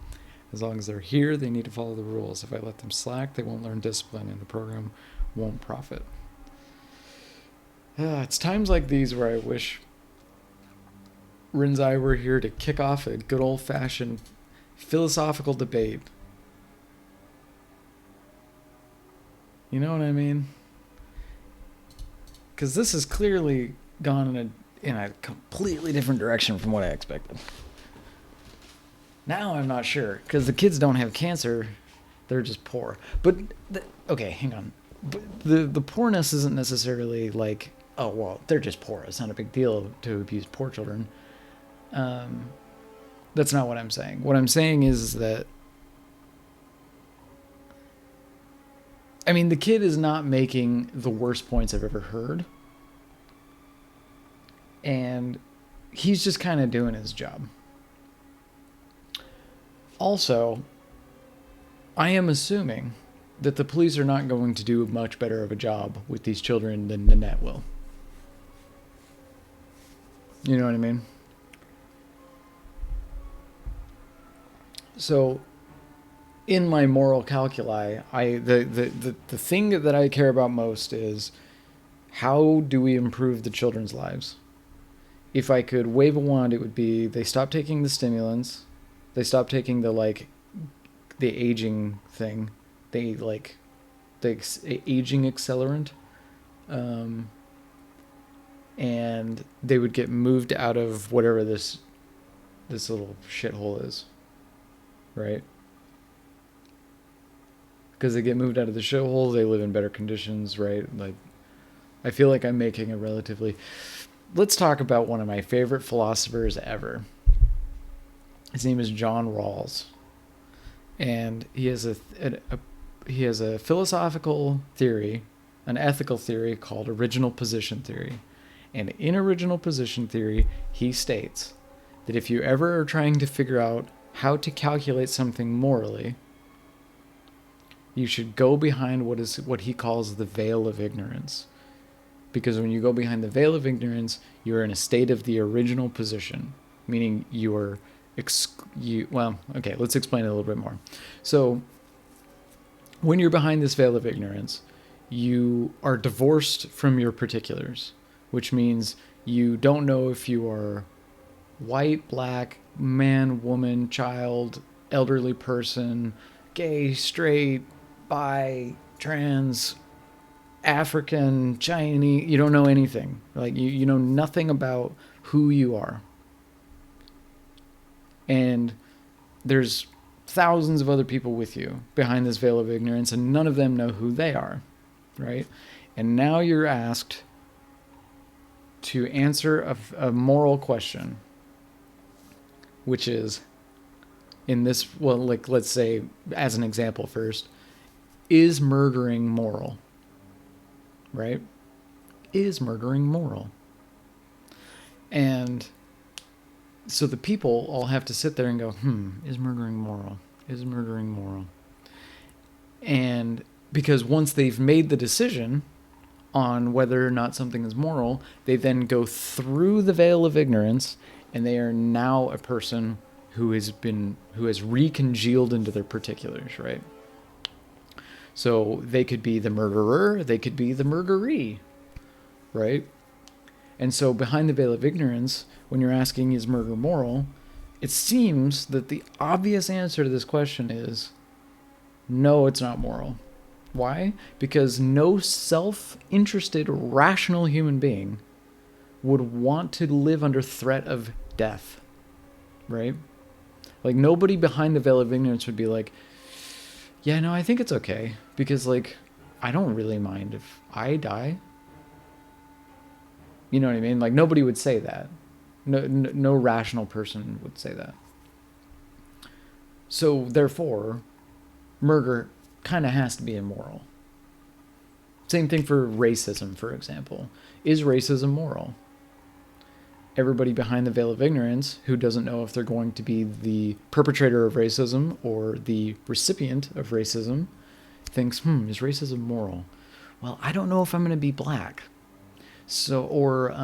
As long as they're here, they need to follow the rules. If I let them slack, they won't learn discipline, and the program won't profit. It's times like these where I wish Rinzai were here to kick off a good old-fashioned philosophical debate. You know what I mean? Because this has clearly gone in a completely different direction from what I expected. Now I'm not sure, because the kids don't have cancer, they're just poor. But, okay, hang on. But the poorness isn't necessarily like, oh, well, they're just poor. It's not a big deal to abuse poor children. That's not what I'm saying. What I'm saying is that, I mean, the kid is not making the worst points I've ever heard. And he's just kind of doing his job. Also, I am assuming that the police are not going to do much better of a job with these children than Nanette will. You know what I mean? So, in my moral calculi, the thing that I care about most is, how do we improve the children's lives? If I could wave a wand, it would be they stop taking the stimulants, they stop taking the aging thing, the aging accelerant, and they would get moved out of whatever this little shithole is, right? Because they get moved out of the shithole, they live in better conditions, right? Like, I feel like I'm making a relatively let's talk about one of my favorite philosophers ever. His name is John Rawls, and he has a philosophical theory, an ethical theory called original position theory. And in original position theory, he states that if you ever are trying to figure out how to calculate something morally, you should go behind what he calls the veil of ignorance. Because when you go behind the veil of ignorance, you are in a state of the original position, meaning you are let's explain it a little bit more. So when you're behind this veil of ignorance, you are divorced from your particulars, which means you don't know if you are white, black, man, woman, child, elderly person, gay, straight, bi, trans, African, Chinese. You don't know anything. Like you know nothing about who you are. And there's thousands of other people with you behind this veil of ignorance, and none of them know who they are, right? And now you're asked to answer a moral question, which is, in this, well, like, let's say, as an example first, is murdering moral? Right? Is murdering moral? And so the people all have to sit there and go, is murdering moral? Is murdering moral? And because once they've made the decision on whether or not something is moral, they then go through the veil of ignorance, and they are now a person who has recongealed into their particulars, right? So they could be the murderer, they could be the murderee, right? And so behind the veil of ignorance, when you're asking, is murder moral, it seems that the obvious answer to this question is, no, it's not moral. Why? Because no self-interested, rational human being would want to live under threat of death, right? Like, nobody behind the veil of ignorance would be like, yeah, no, I think it's okay, because, like, I don't really mind if I die. You know what I mean? Like, nobody would say that. No rational person would say that. So, therefore, murder kind of has to be immoral. Same thing for racism, for example. Is racism moral? Everybody behind the veil of ignorance who doesn't know if they're going to be the perpetrator of racism or the recipient of racism thinks, is racism moral? Well, I don't know if I'm going to be black, so, or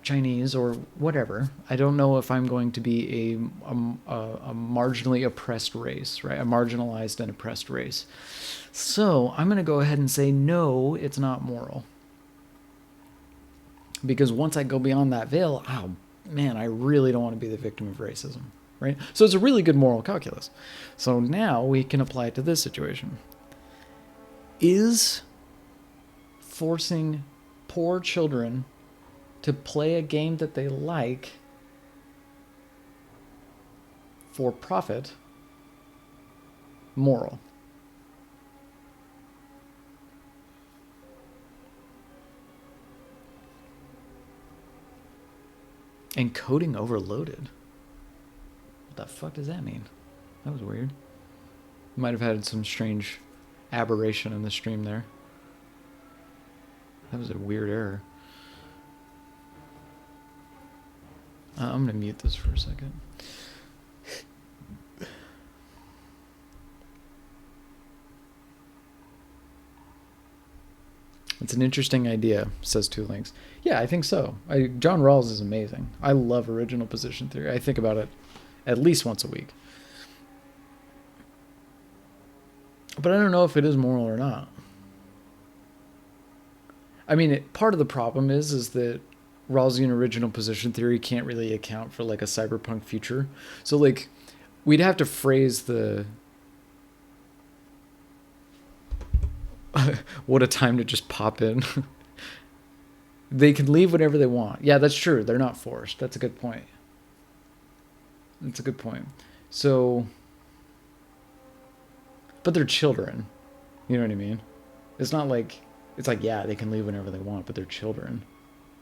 Chinese or whatever. I don't know if I'm going to be a marginally oppressed race, right? A marginalized and oppressed race. So I'm going to go ahead and say, no, it's not moral. Because once I go beyond that veil, oh man, I really don't want to be the victim of racism, right? So it's a really good moral calculus. So now we can apply it to this situation. Is forcing poor children to play a game that they like for profit moral? Encoding overloaded. What the fuck does that mean? That was weird. Might have had some strange aberration in the stream there. That was a weird error. I'm going to mute this for a second. It's an interesting idea, says Two Links. Yeah, I think so. John Rawls is amazing. I love original position theory. I think about it at least once a week. But I don't know if it is moral or not. I mean, part of the problem is that Rawlsian original position theory can't really account for, like, a cyberpunk future. So, like, we'd have to phrase the... what a time to just pop in. They can leave whenever they want. Yeah, that's true. They're not forced. That's a good point. That's a good point. So, but they're children. You know what I mean? It's not like, it's like, yeah, they can leave whenever they want, but they're children.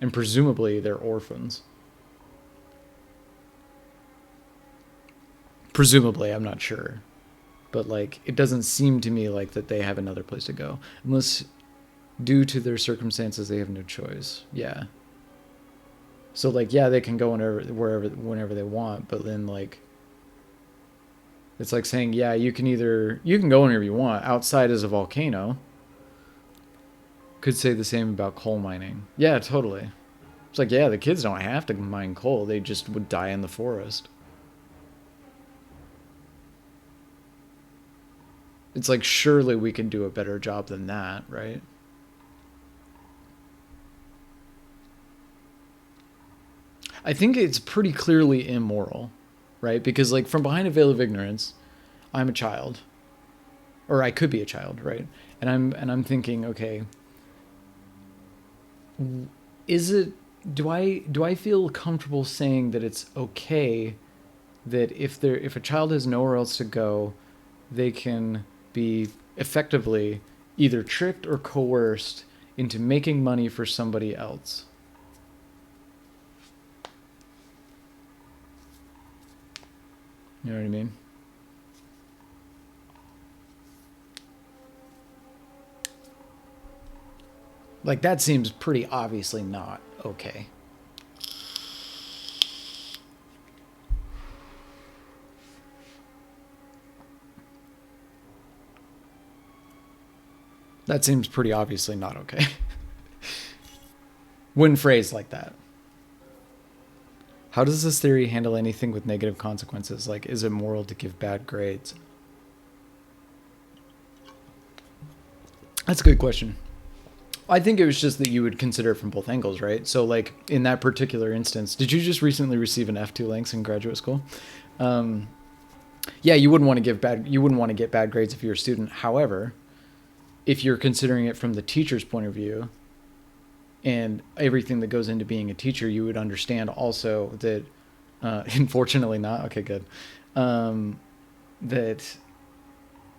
And presumably they're orphans. Presumably, I'm not sure. But, like, it doesn't seem to me like that they have another place to go. Unless, due to their circumstances, they have no choice. Yeah. So, like, yeah, they can go whenever they want, but then, like, it's like saying, yeah, you can go whenever you want. Outside is a volcano. Could say the same about coal mining. Yeah, totally. It's like, yeah, the kids don't have to mine coal. They just would die in the forest. It's like, surely we can do a better job than that, right? I think it's pretty clearly immoral, right? Because, like, from behind a veil of ignorance, I'm a child, or I could be a child, right? And I'm thinking, okay, is it? Do I feel comfortable saying that it's okay that if a child has nowhere else to go, they can be effectively either tricked or coerced into making money for somebody else? You know what I mean? Like, that seems pretty obviously not okay. That seems pretty obviously not okay. When phrased like that. How does this theory handle anything with negative consequences? Like, is it moral to give bad grades? That's a good question. I think it was just that you would consider it from both angles, right? So, like, in that particular instance, did you just recently receive an F2 links in graduate school? Yeah, you wouldn't want to get bad grades if you're a student. However, if you're considering it from the teacher's point of view and everything that goes into being a teacher, you would understand also that, unfortunately not, okay, good, that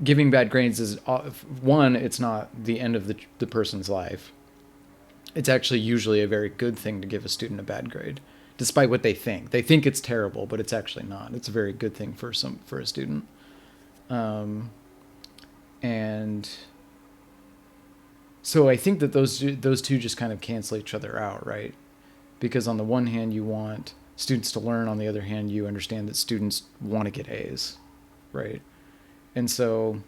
giving bad grades is, one, it's not the end of the person's life. It's actually usually a very good thing to give a student a bad grade, despite what they think. They think it's terrible, but it's actually not. It's a very good thing for a student. And so I think that those two just kind of cancel each other out, right? Because on the one hand, you want students to learn. On the other hand, you understand that students want to get A's, right? And so,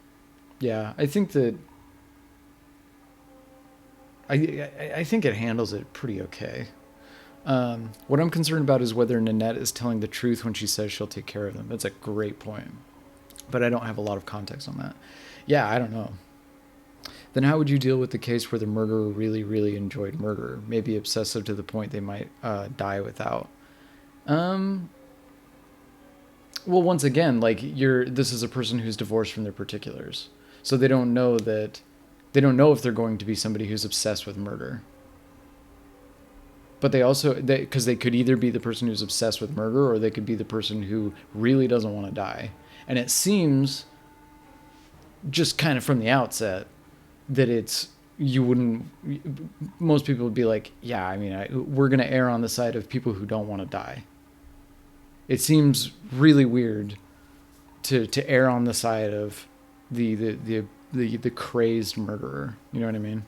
yeah, I think that I think it handles it pretty okay. What I'm concerned about is whether Nanette is telling the truth when she says she'll take care of them. That's a great point, but I don't have a lot of context on that. Yeah, I don't know. Then how would you deal with the case where the murderer really, really enjoyed murder, maybe obsessive to the point they might die without? Well, once again, like, this is a person who's divorced from their particulars, so they don't know if they're going to be somebody who's obsessed with murder. But because they could either be the person who's obsessed with murder, or they could be the person who really doesn't want to die. And it seems, just kind of from the outset, that most people would be like, yeah, I mean, we're going to err on the side of people who don't want to die. It seems really weird to err on the side of the crazed murderer. You know what I mean?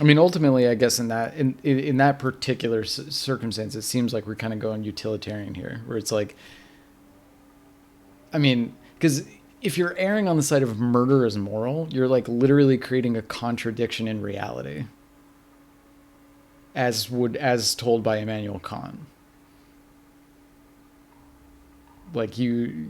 I mean, ultimately, I guess in that particular circumstance, it seems like we're kind of going utilitarian here, where it's like, I mean, because if you're erring on the side of murder as moral, you're, like, literally creating a contradiction in reality, as told by Immanuel Kant. Like, you're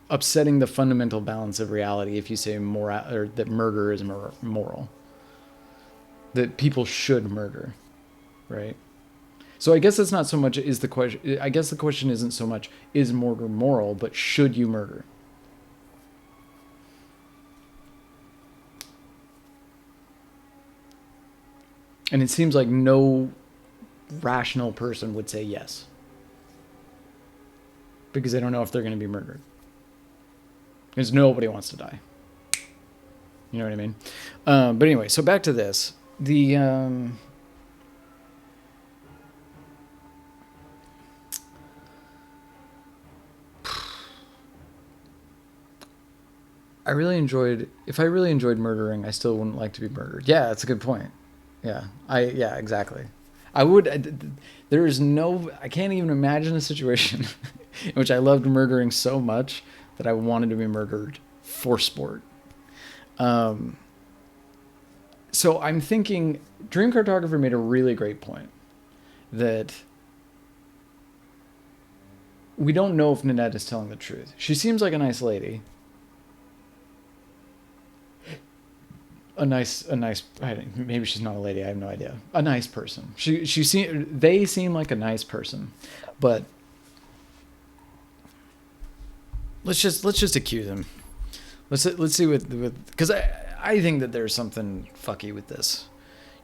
upsetting the fundamental balance of reality if you say that murder is moral, that people should murder, right? So I guess it's not so much is the question. I guess the question isn't so much is murder moral, but should you murder? And it seems like no rational person would say yes, because they don't know if they're going to be murdered. Because nobody wants to die. You know what I mean? But anyway, so back to this. If I really enjoyed murdering, I still wouldn't like to be murdered. Yeah, that's a good point. Yeah, exactly. I would, I can't even imagine a situation in which I loved murdering so much that I wanted to be murdered for sport. Um, so I'm thinking, Dream Cartographer made a really great point that we don't know if Nanette is telling the truth. She seems like a nice lady. Maybe she's not a lady. I have no idea. A nice person. They seem like a nice person, but let's just accuse him. Let's see because I think that there's something fucky with this.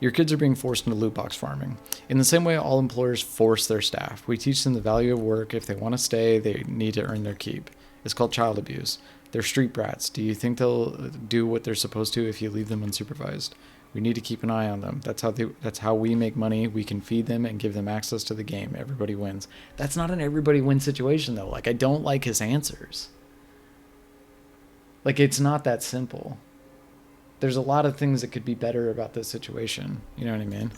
Your kids are being forced into loot box farming. In the same way all employers force their staff. We teach them the value of work. If they want to stay, they need to earn their keep. It's called child abuse. They're street brats. Do you think they'll do what they're supposed to if you leave them unsupervised? We need to keep an eye on them. That's how we make money. We can feed them and give them access to the game. Everybody wins. That's not an everybody wins situation though. Like, I don't like his answers. Like, it's not that simple. There's a lot of things that could be better about this situation. You know what I mean?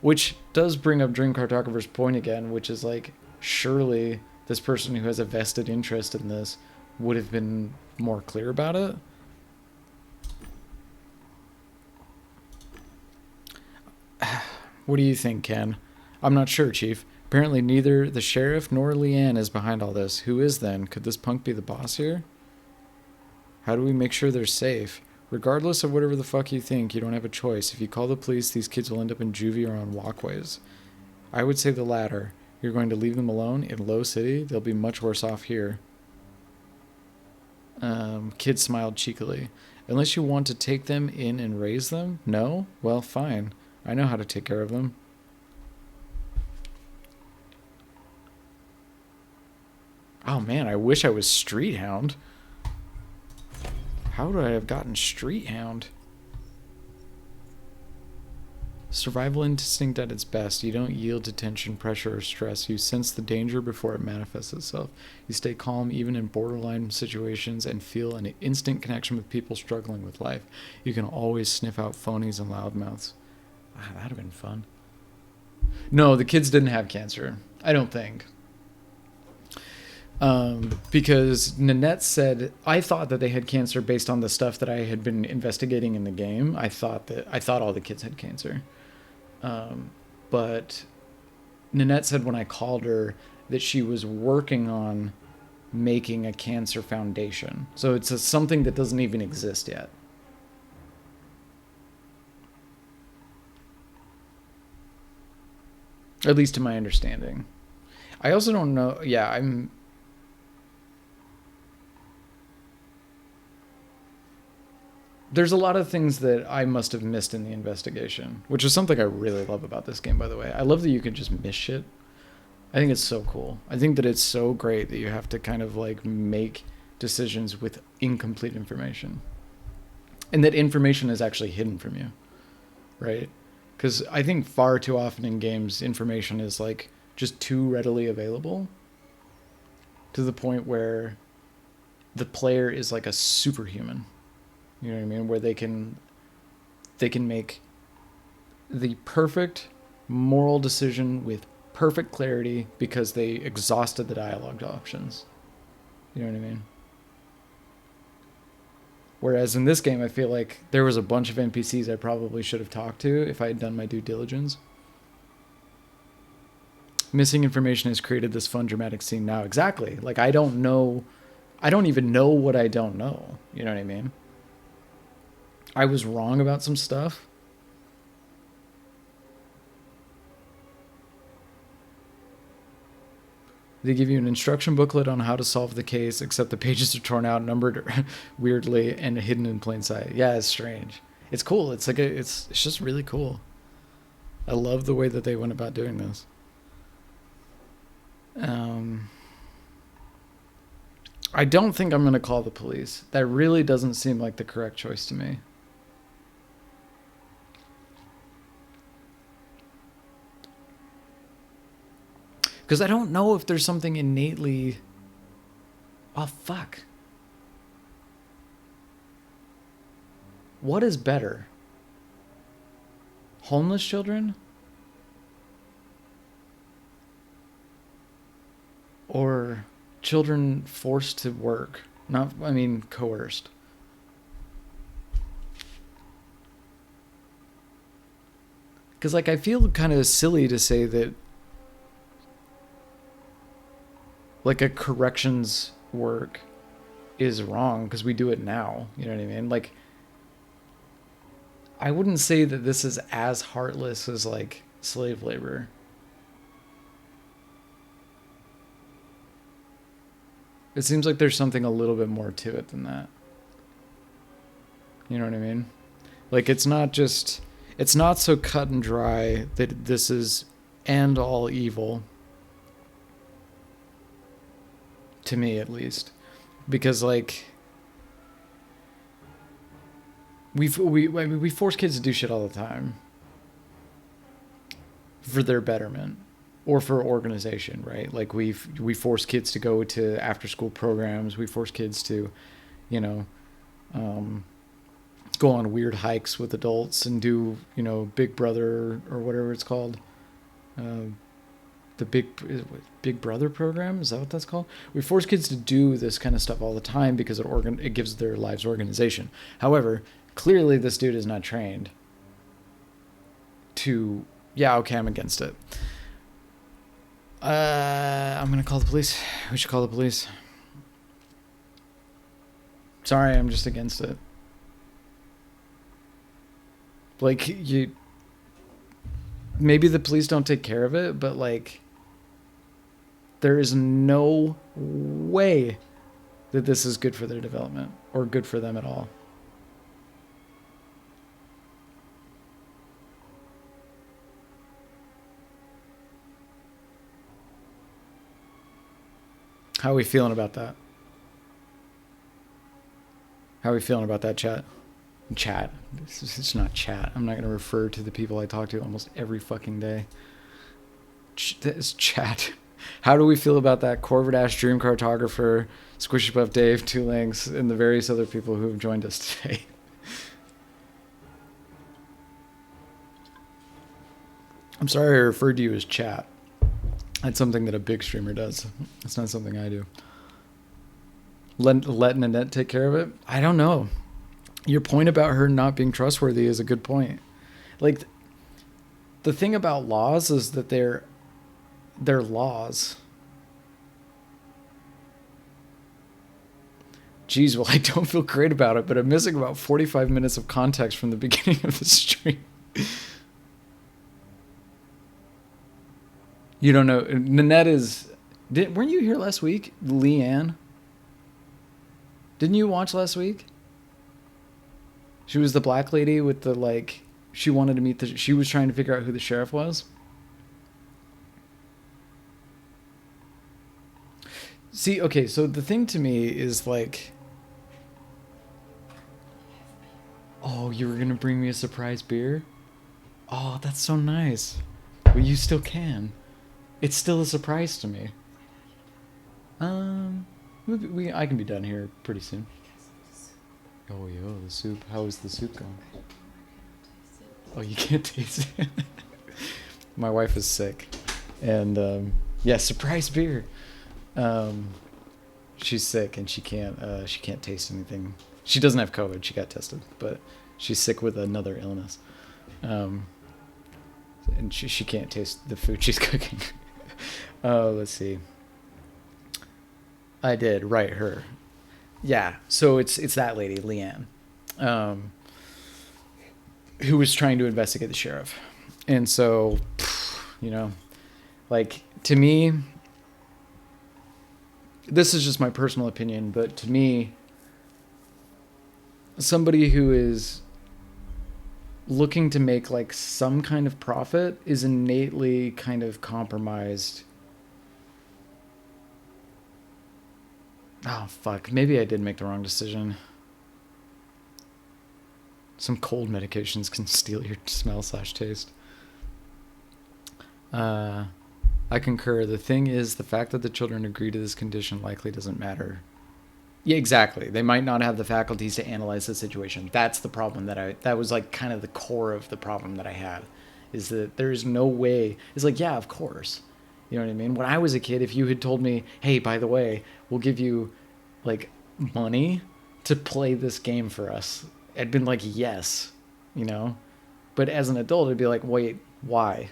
Which does bring up Dream Cartographer's point again, which is like, surely this person who has a vested interest in this would have been more clear about it. What do you think, Ken? I'm not sure, Chief. Apparently neither the sheriff nor Leanne is behind all this. Who is then? Could this punk be the boss here? How do we make sure they're safe? Regardless of whatever the fuck you think, you don't have a choice. If you call the police, these kids will end up in juvie or on walkways. I would say the latter. You're going to leave them alone in Low City? They'll be much worse off here. Kid smiled cheekily. Unless you want to take them in and raise them? No? Well, fine. I know how to take care of them. Oh man, I wish I was Street Hound. How would I have gotten Street Hound? Survival instinct at its best. You don't yield to tension, pressure, or stress. You sense the danger before it manifests itself. You stay calm even in borderline situations and feel an instant connection with people struggling with life. You can always sniff out phonies and loudmouths. Wow, that'd have been fun. No, the kids didn't have cancer. I don't think. Because Nanette said, I thought that they had cancer based on the stuff that I had been investigating in the game. I thought all the kids had cancer. But Nanette said when I called her that she was working on making a cancer foundation. So it's something that doesn't even exist yet. At least to my understanding. I also don't know. Yeah, there's a lot of things that I must have missed in the investigation, which is something I really love about this game, by the way. I love that you can just miss shit. I think it's so cool. I think that it's so great that you have to kind of like make decisions with incomplete information. And that information is actually hidden from you, right? Because I think far too often in games, information is like just too readily available to the point where the player is like a superhuman. You know what I mean? Where they can make the perfect moral decision with perfect clarity because they exhausted the dialogue options. You know what I mean? Whereas in this game, I feel like there was a bunch of NPCs I probably should have talked to if I had done my due diligence. Missing information has created this fun, dramatic scene now. Exactly. Like, I don't even know what I don't know. You know what I mean? I was wrong about some stuff. They give you an instruction booklet on how to solve the case, except the pages are torn out, numbered weirdly, and hidden in plain sight. Yeah, it's strange. It's cool. It's like it's just really cool. I love the way that they went about doing this. I don't think I'm going to call the police. That really doesn't seem like the correct choice to me. Because I don't know if there's something innately... Oh, fuck. What is better? Homeless children? Or children forced to work? Coerced. Because, I feel kind of silly to say that, a corrections work is wrong because we do it now. You know what I mean? I wouldn't say that this is as heartless as, slave labor. It seems like there's something a little bit more to it than that. You know what I mean? It's not so cut and dry that this is end all evil. To me, at least. Because, we force kids to do shit all the time. For their betterment. Or for organization, right? We force kids to go to after school programs. We force kids to, go on weird hikes with adults and do, Big Brother or whatever it's called. The Big Brother program, is that what that's called? We force kids to do this kind of stuff all the time because it gives their lives organization. However, clearly this dude is not trained to... Yeah, okay, I'm against it. I'm gonna call the police. We should call the police. Sorry, I'm just against it. Maybe the police don't take care of it, but there is no way that this is good for their development or good for them at all. How are we feeling about that? How are we feeling about that, chat? Chat. It's not chat. I'm not going to refer to the people I talk to almost every fucking day. This chat. How do we feel about that? Corvid Ash, Dream Cartographer, Squishy Buff Dave, Two Links, and the various other people who have joined us today. I'm sorry I referred to you as chat. That's something that a big streamer does. It's not something I do. Let Nanette take care of it? I don't know. Your point about her not being trustworthy is a good point. The thing about laws is that they're laws. Geez, well, I don't feel great about it, but I'm missing about 45 minutes of context from the beginning of the stream. You don't know. Nanette is... weren't you here last week? Leanne? Didn't you watch last week? She was the black lady with the, she wanted to meet she was trying to figure out who the sheriff was. See, okay, so the thing to me is, oh, you were going to bring me a surprise beer? Oh, that's so nice. Well, you still can. It's still a surprise to me. I can be done here pretty soon. Oh, yo, the soup. How is the soup going? Oh, you can't taste it? My wife is sick. And, yeah, surprise beer. She's sick and she can't taste anything. She doesn't have COVID. She got tested, but she's sick with another illness. And she can't taste the food she's cooking. Let's see. I did, right, her. Yeah, so it's that lady, Leanne, who was trying to investigate the sheriff. And so, to me, this is just my personal opinion, but to me, somebody who is looking to make some kind of profit is innately kind of compromised. Oh, fuck. Maybe I did make the wrong decision. Some cold medications can steal your smell/taste. I concur. The thing is, the fact that the children agree to this condition likely doesn't matter. Yeah, exactly. They might not have the faculties to analyze the situation. That's the problem that was like kind of the core of the problem that I had, is that there's no way. It's like, yeah, of course. You know what I mean? When I was a kid, if you had told me, hey, by the way, we'll give you like money to play this game for us, I'd been like, yes, you know? But as an adult, I'd be like, wait, why?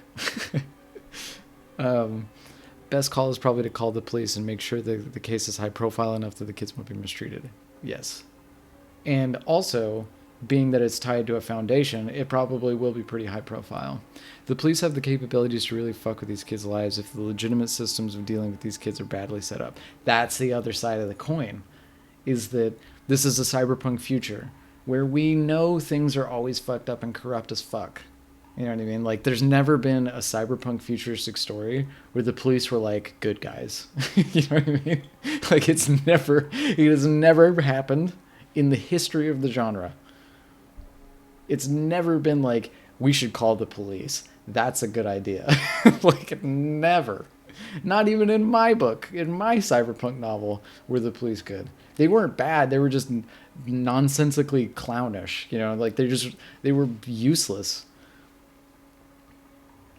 um, Best call is probably to call the police and make sure that the case is high profile enough that the kids won't be mistreated. Yes. And also, being that it's tied to a foundation, it probably will be pretty high profile. The police have the capabilities to really fuck with these kids' lives if the legitimate systems of dealing with these kids are badly set up. That's the other side of the coin, is that this is a cyberpunk future where we know things are always fucked up and corrupt as fuck. You know what I mean? Like, there's never been a cyberpunk futuristic story where the police were like good guys. You know what I mean? Like, it has never happened in the history of the genre. It's never been like, we should call the police. That's a good idea. Like, never. Not even in my book, in my cyberpunk novel, were the police good. They weren't bad. They were just nonsensically clownish. You know, like they were useless.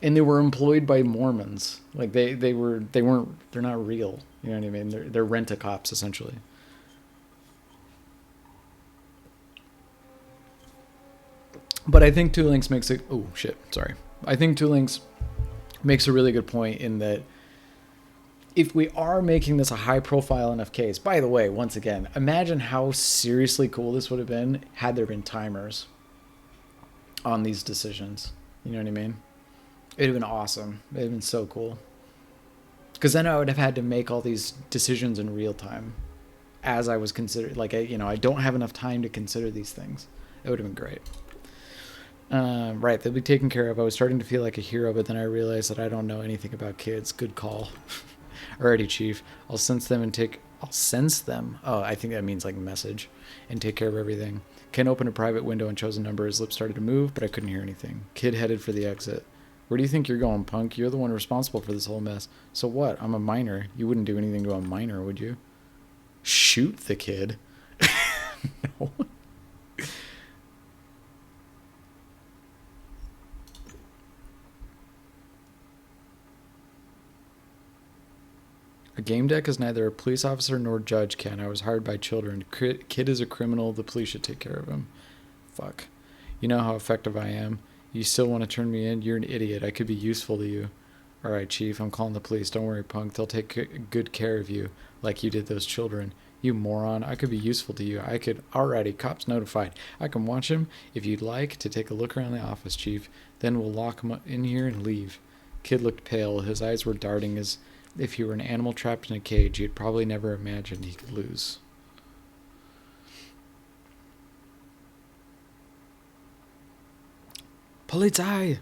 And they were employed by Mormons. Like they're not real. You know what I mean? They're rent-a-cops essentially. But I think Two Links makes it. Oh shit! Sorry. I think Two Links makes a really good point in that if we are making this a high-profile enough case. By the way, once again, imagine how seriously cool this would have been had there been timers on these decisions. You know what I mean? It'd have been awesome. It'd have been so cool. Because then I would have had to make all these decisions in real time as I was considering. Like, I don't have enough time to consider these things. It would have been great. Right, they'll be taken care of. I was starting to feel like a hero, but then I realized that I don't know anything about kids. Good call. Alrighty, Chief. I'll sense them. Oh, I think that means like message. And take care of everything. Ken opened a private window and chose a number. His lips started to move, but I couldn't hear anything. Kid headed for the exit. Where do you think you're going, punk? You're the one responsible for this whole mess. So what? I'm a minor. You wouldn't do anything to a minor, would you? Shoot the kid. No. A game deck is neither a police officer nor judge, Ken. I was hired by children. Kid is a criminal. The police should take care of him. Fuck. You know how effective I am. You still want to turn me in? You're an idiot. I could be useful to you. Alright, Chief. I'm calling the police. Don't worry, punk. They'll take good care of you, like you did those children. You moron. I could be useful to you. I could... Alrighty, cops notified. I can watch him if you'd like to take a look around the office, Chief. Then we'll lock him in here and leave. Kid looked pale. His eyes were darting as if he were an animal trapped in a cage. He had probably never imagined he could lose. Polizei!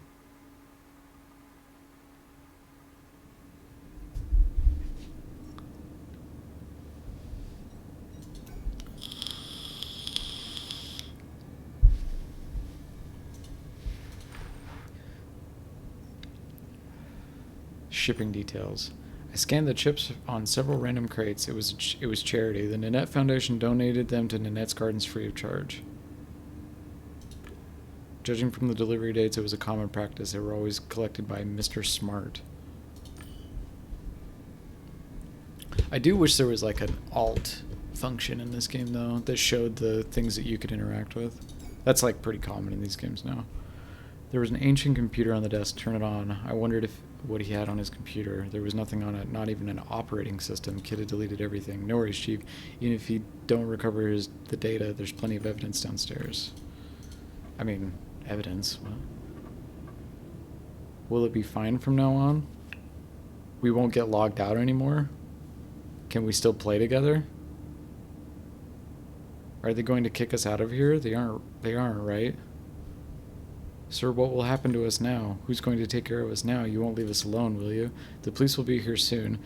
Shipping details. I scanned the chips on several random crates. It was charity. The Nanette Foundation donated them to Nanette's Gardens free of charge. Judging from the delivery dates, it was a common practice. They were always collected by Mr. Smart. I do wish there was like an alt function in this game, though, that showed the things that you could interact with. That's like pretty common in these games now. There was an ancient computer on the desk. Turn it on. I wondered what he had on his computer. There was nothing on it, not even an operating system. Kid had deleted everything. No worries, Chief. Even if you don't recover the data, there's plenty of evidence downstairs. I mean, evidence? What? Will it be fine from now on? We won't get logged out anymore? Can we still play together? Are they going to kick us out of here? They aren't, right? Sir, what will happen to us now? Who's going to take care of us now? You won't leave us alone, will you? The police will be here soon.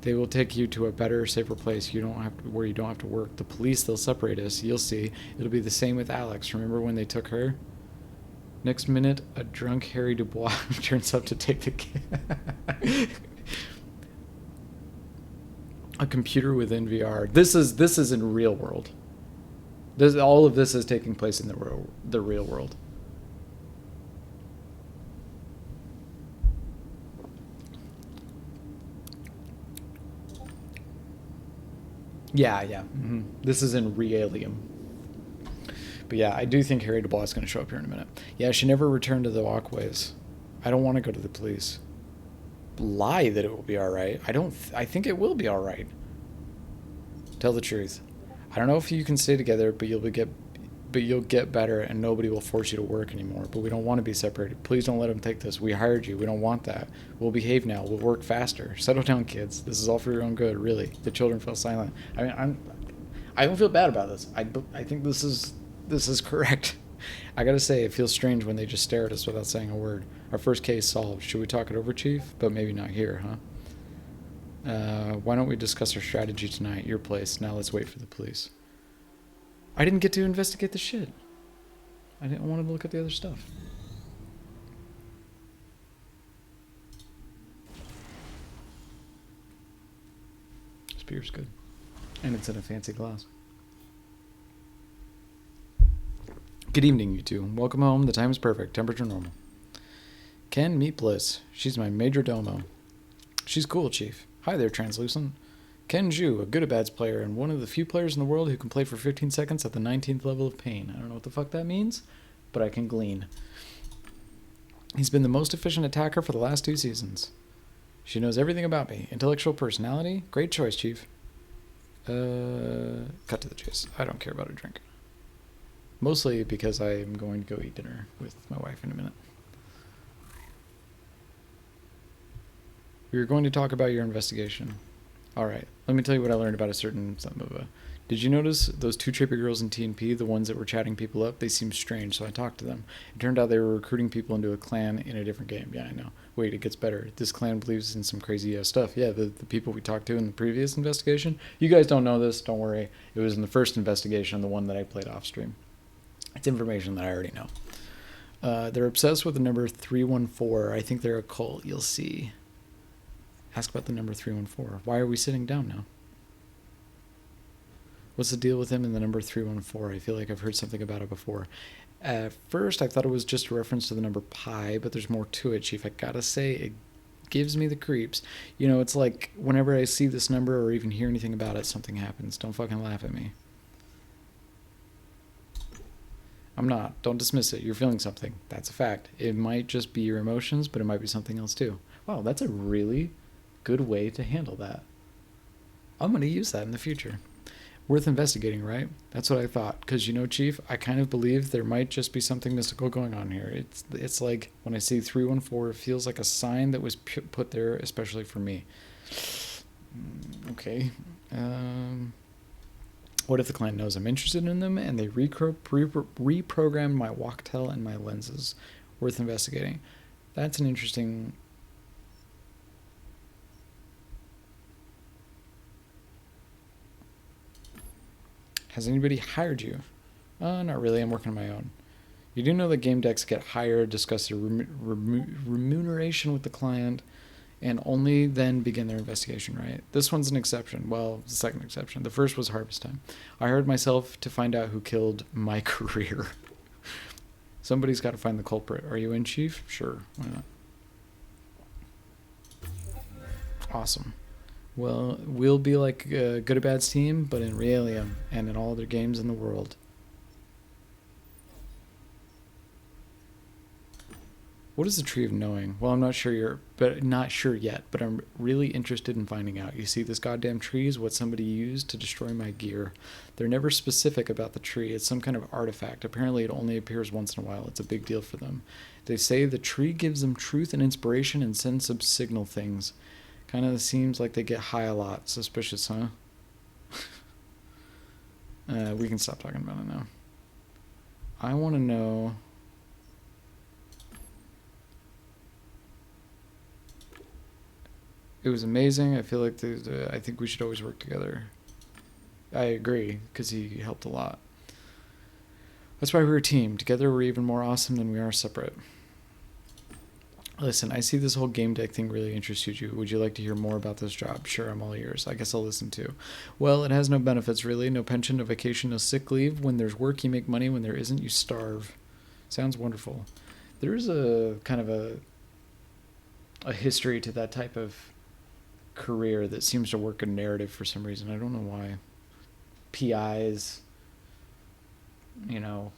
They will take you to a better, safer place where you don't have to work. The police, they'll separate us. You'll see. It'll be the same with Alex. Remember when they took her? Next minute, a drunk Harry Dubois turns up to take the kid. A computer within VR. This is in real world. All of this is taking place in the real world. Yeah, yeah. This is in Realium. But yeah, I do think Harry DeBlois is going to show up here in a minute. Yeah, she never returned to the walkways. I don't want to go to the police. Lie that it will be alright. I think it will be alright. Tell the truth. I don't know if you can stay together, but you'll get better and nobody will force you to work anymore. But we don't want to be separated. Please don't let them take this. We hired you. We don't want that. We'll behave now. We'll work faster. Settle down, kids. This is all for your own good, really. The children fell silent. I mean, I don't feel bad about this. I think this is correct. I gotta say, it feels strange when they just stare at us without saying a word. Our first case solved. Should we talk it over, Chief? But maybe not here, huh? Why don't we discuss our strategy tonight? Your place. Now let's wait for the police. I didn't get to investigate the shit. I didn't want to look at the other stuff. This beer's good. And it's in a fancy glass. Good evening, you two. Welcome home. The time is perfect. Temperature normal. Ken, meet Bliss. She's my major domo. She's cool, Chief. Hi there, Translucent. Ken Ju, a Good-A-Bads player and one of the few players in the world who can play for 15 seconds at the 19th level of pain. I don't know what the fuck that means, but I can glean. He's been the most efficient attacker for the last 2 seasons. She knows everything about me. Intellectual personality? Great choice, Chief. Cut to the chase. I don't care about a drink. Mostly because I'm going to go eat dinner with my wife in a minute. We were going to talk about your investigation. Alright, let me tell you what I learned about a certain... Did you notice those 2 trippy girls in TNP, the ones that were chatting people up? They seemed strange, so I talked to them. It turned out they were recruiting people into a clan in a different game. Yeah, I know. Wait, it gets better. This clan believes in some crazy stuff. Yeah, the people we talked to in the previous investigation. You guys don't know this, don't worry. It was in the first investigation, the one that I played off stream. It's information that I already know. They're obsessed with the number 314. I think they're a cult. You'll see. Ask about the number 314. Why are we sitting down now? What's the deal with him and the number 314? I feel like I've heard something about it before. At first, I thought it was just a reference to the number pi, but there's more to it, Chief. I gotta say, it gives me the creeps. You know, it's like whenever I see this number or even hear anything about it, something happens. Don't fucking laugh at me. I'm not. Don't dismiss it. You're feeling something. That's a fact. It might just be your emotions, but it might be something else too. Wow, that's a really good way to handle that. I'm going to use that in the future. Worth investigating, right? That's what I thought. Because, you know, Chief, I kind of believe there might just be something mystical going on here. It's like when I see 314, it feels like a sign that was put there especially for me. Okay. What if the client knows I'm interested in them and they reprogrammed my walktel and my lenses? Worth investigating. That's an interesting... Has anybody hired you? Not really. I'm working on my own. You do know that game decks get hired, discuss their remuneration with the client, and only then begin their investigation, right? This one's an exception. Well, the second exception. The first was harvest time. I hired myself to find out who killed my career. Somebody's got to find the culprit. Are you in, Chief? Sure. Why not? Awesome. Well, we'll be like a Good-A-Bads team, but in Realium and in all other games in the world. What is the Tree of Knowing? Well, I'm not sure yet, but I'm really interested in finding out. You see, this goddamn tree is what somebody used to destroy my gear. They're never specific about the tree. It's some kind of artifact. Apparently, it only appears once in a while. It's a big deal for them. They say the tree gives them truth and inspiration and sends some signal things. Kind of seems like they get high a lot. Suspicious, huh? We can stop talking about it now. I want to know... It was amazing. I feel like I think we should always work together. I agree, because he helped a lot. That's why we're a team. Together we're even more awesome than we are separate. Listen, I see this whole game deck thing really interests you. Would you like to hear more about this job? Sure, I'm all ears. I guess I'll listen too. Well, it has no benefits really. No pension, no vacation, no sick leave. When there's work, you make money. When there isn't, you starve. Sounds wonderful. There's a kind of a history to that type of career that seems to work a narrative for some reason. I don't know why. PIs, you know,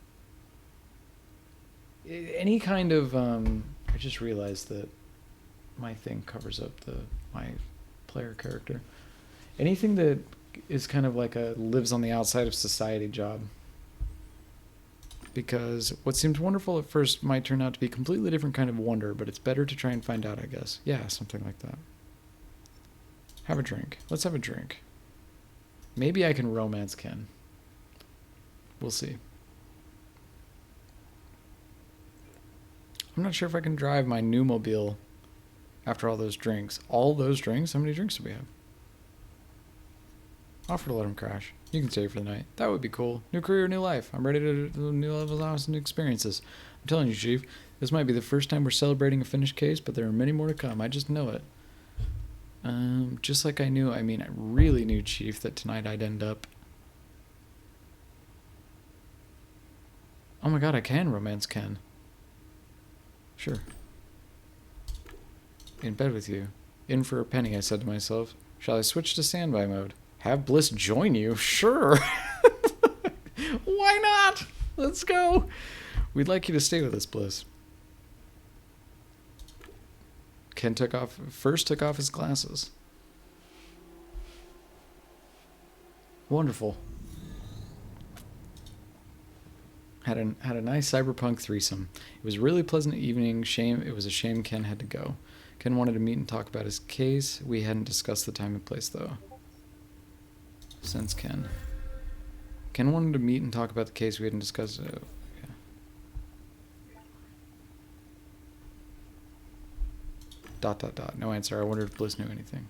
any kind of I just realized that my thing covers up my player character. Anything that is kind of like a lives on the outside of society job. Because what seems wonderful at first might turn out to be a completely different kind of wonder, but it's better to try and find out, I guess. Yeah, something like that. Have a drink. Let's have a drink. Maybe I can romance Ken. We'll see. I'm not sure if I can drive my new mobile after all those drinks. All those drinks? How many drinks do we have? Offer to let him crash. You can stay for the night. That would be cool. New career, new life. I'm ready to do new levels, new experiences. I'm telling you, Chief, this might be the first time we're celebrating a finished case, but there are many more to come. I just know it. Just like I really knew, Chief, that tonight I'd end up... Oh my god, I can romance Ken. Sure. In bed with you. In for a penny, I said to myself. Shall I switch to standby mode? Have Bliss join you? Sure. Why not? Let's go. We'd like you to stay with us, Bliss. Ken took off his glasses. Wonderful. Had a nice cyberpunk threesome. It was a really pleasant evening. It was a shame Ken had to go. Ken wanted to meet and talk about his case. We hadn't discussed the time and place, though. Since Ken wanted to meet and talk about the case. We hadn't discussed it. Yeah. ... No answer. I wondered if Bliss knew anything.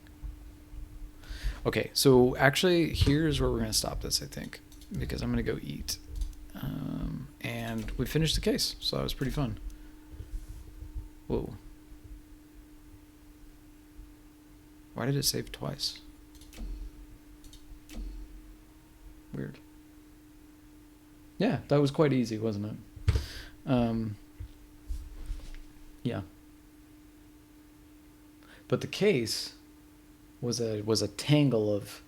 Okay, so actually, here's where we're going to stop this, I think. Because I'm going to go eat. And we finished the case, so that was pretty fun. Whoa. Why did it save twice? Weird. Yeah, that was quite easy, wasn't it? Yeah. But the case was a tangle of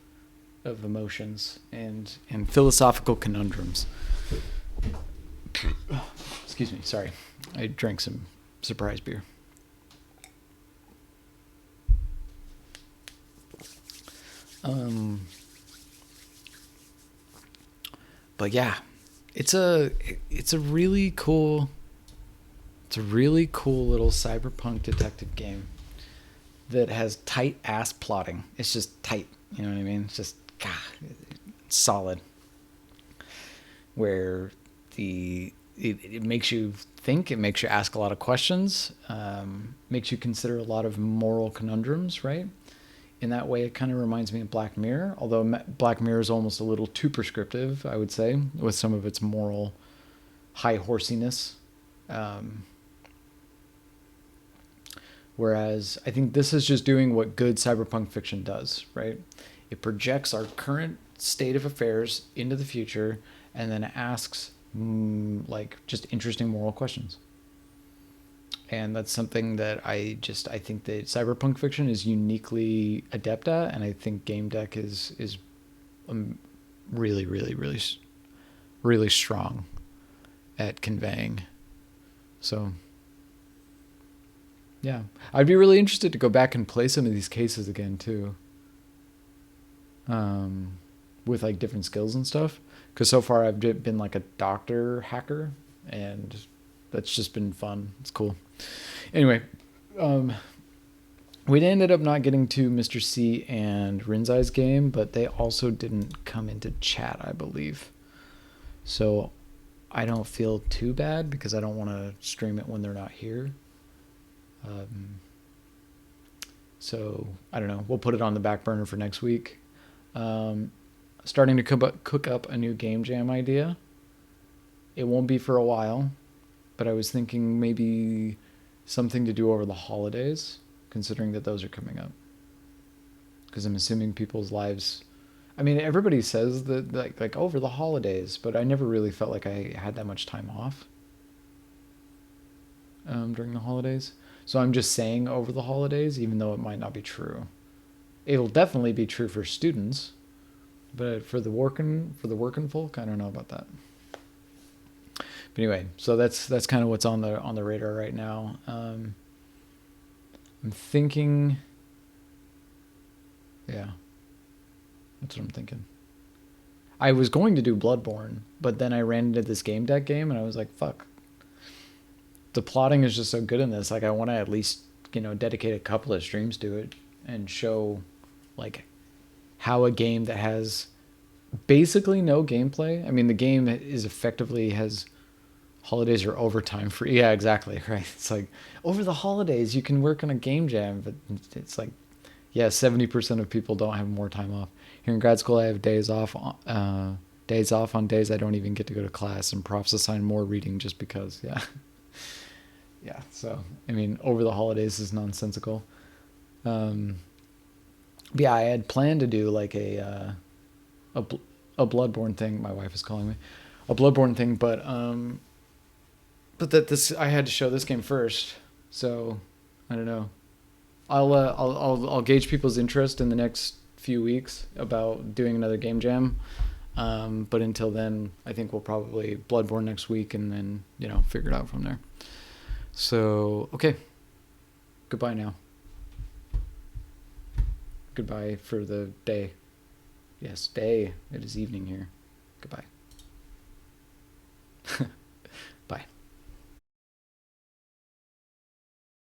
emotions and philosophical conundrums. Excuse me, sorry. I drank some surprise beer. But yeah, it's a really cool little cyberpunk detective game that has tight ass plotting. It's just tight, you know what I mean? It's just it's solid. Where it makes you think, it makes you ask a lot of questions, makes you consider a lot of moral conundrums, right? In that way, it kind of reminds me of Black Mirror, although Black Mirror is almost a little too prescriptive, I would say, with some of its moral high horsiness. Whereas I think this is just doing what good cyberpunk fiction does, right? It projects our current state of affairs into the future and then asks just interesting moral questions. And that's something that I think that cyberpunk fiction is uniquely adept at, and I think Gamedec is really, really, really, really strong at conveying. So, yeah, I'd be really interested to go back and play some of these cases again too, with like different skills and stuff. Because so far I've been like a doctor hacker, and that's just been fun. It's cool. Anyway, we ended up not getting to Mr. C and Rinzai's game, but they also didn't come into chat, I believe. So I don't feel too bad because I don't want to stream it when they're not here. So I don't know. We'll put it on the back burner for next week. Starting to cook up a new game jam idea. It won't be for a while, but I was thinking maybe something to do over the holidays, considering that those are coming up. Because I'm assuming people's lives. I mean, everybody says that like over the holidays, but I never really felt like I had that much time off during the holidays. So I'm just saying over the holidays, even though it might not be true. It'll definitely be true for students, but for the working folk, I don't know about that. But anyway, so that's kind of what's on the radar right now. I'm thinking, yeah, that's what I'm thinking. I was going to do Bloodborne, but then I ran into this Gamedec game, and I was like, fuck. The plotting is just so good in this. Like, I want to at least, dedicate a couple of streams to it and show, like, how a game that has basically no gameplay. I mean, the game is effectively has holidays are overtime free. Yeah, exactly. Right. It's like over the holidays you can work on a game jam, but it's like, yeah, 70% of people don't have more time off. Here in grad school, I have days off on days I don't even get to go to class, and profs assign more reading just because. Yeah. Yeah. So I mean, over the holidays is nonsensical. Yeah, I had planned to do like a Bloodborne thing. My wife is calling me, a Bloodborne thing, but that this I had to show this game first, so I don't know. I'll gauge people's interest in the next few weeks about doing another game jam. But until then, I think we'll probably Bloodborne next week, and then figure it out from there. So okay, goodbye now. Goodbye for the day. Yes, day. It is evening here. Goodbye.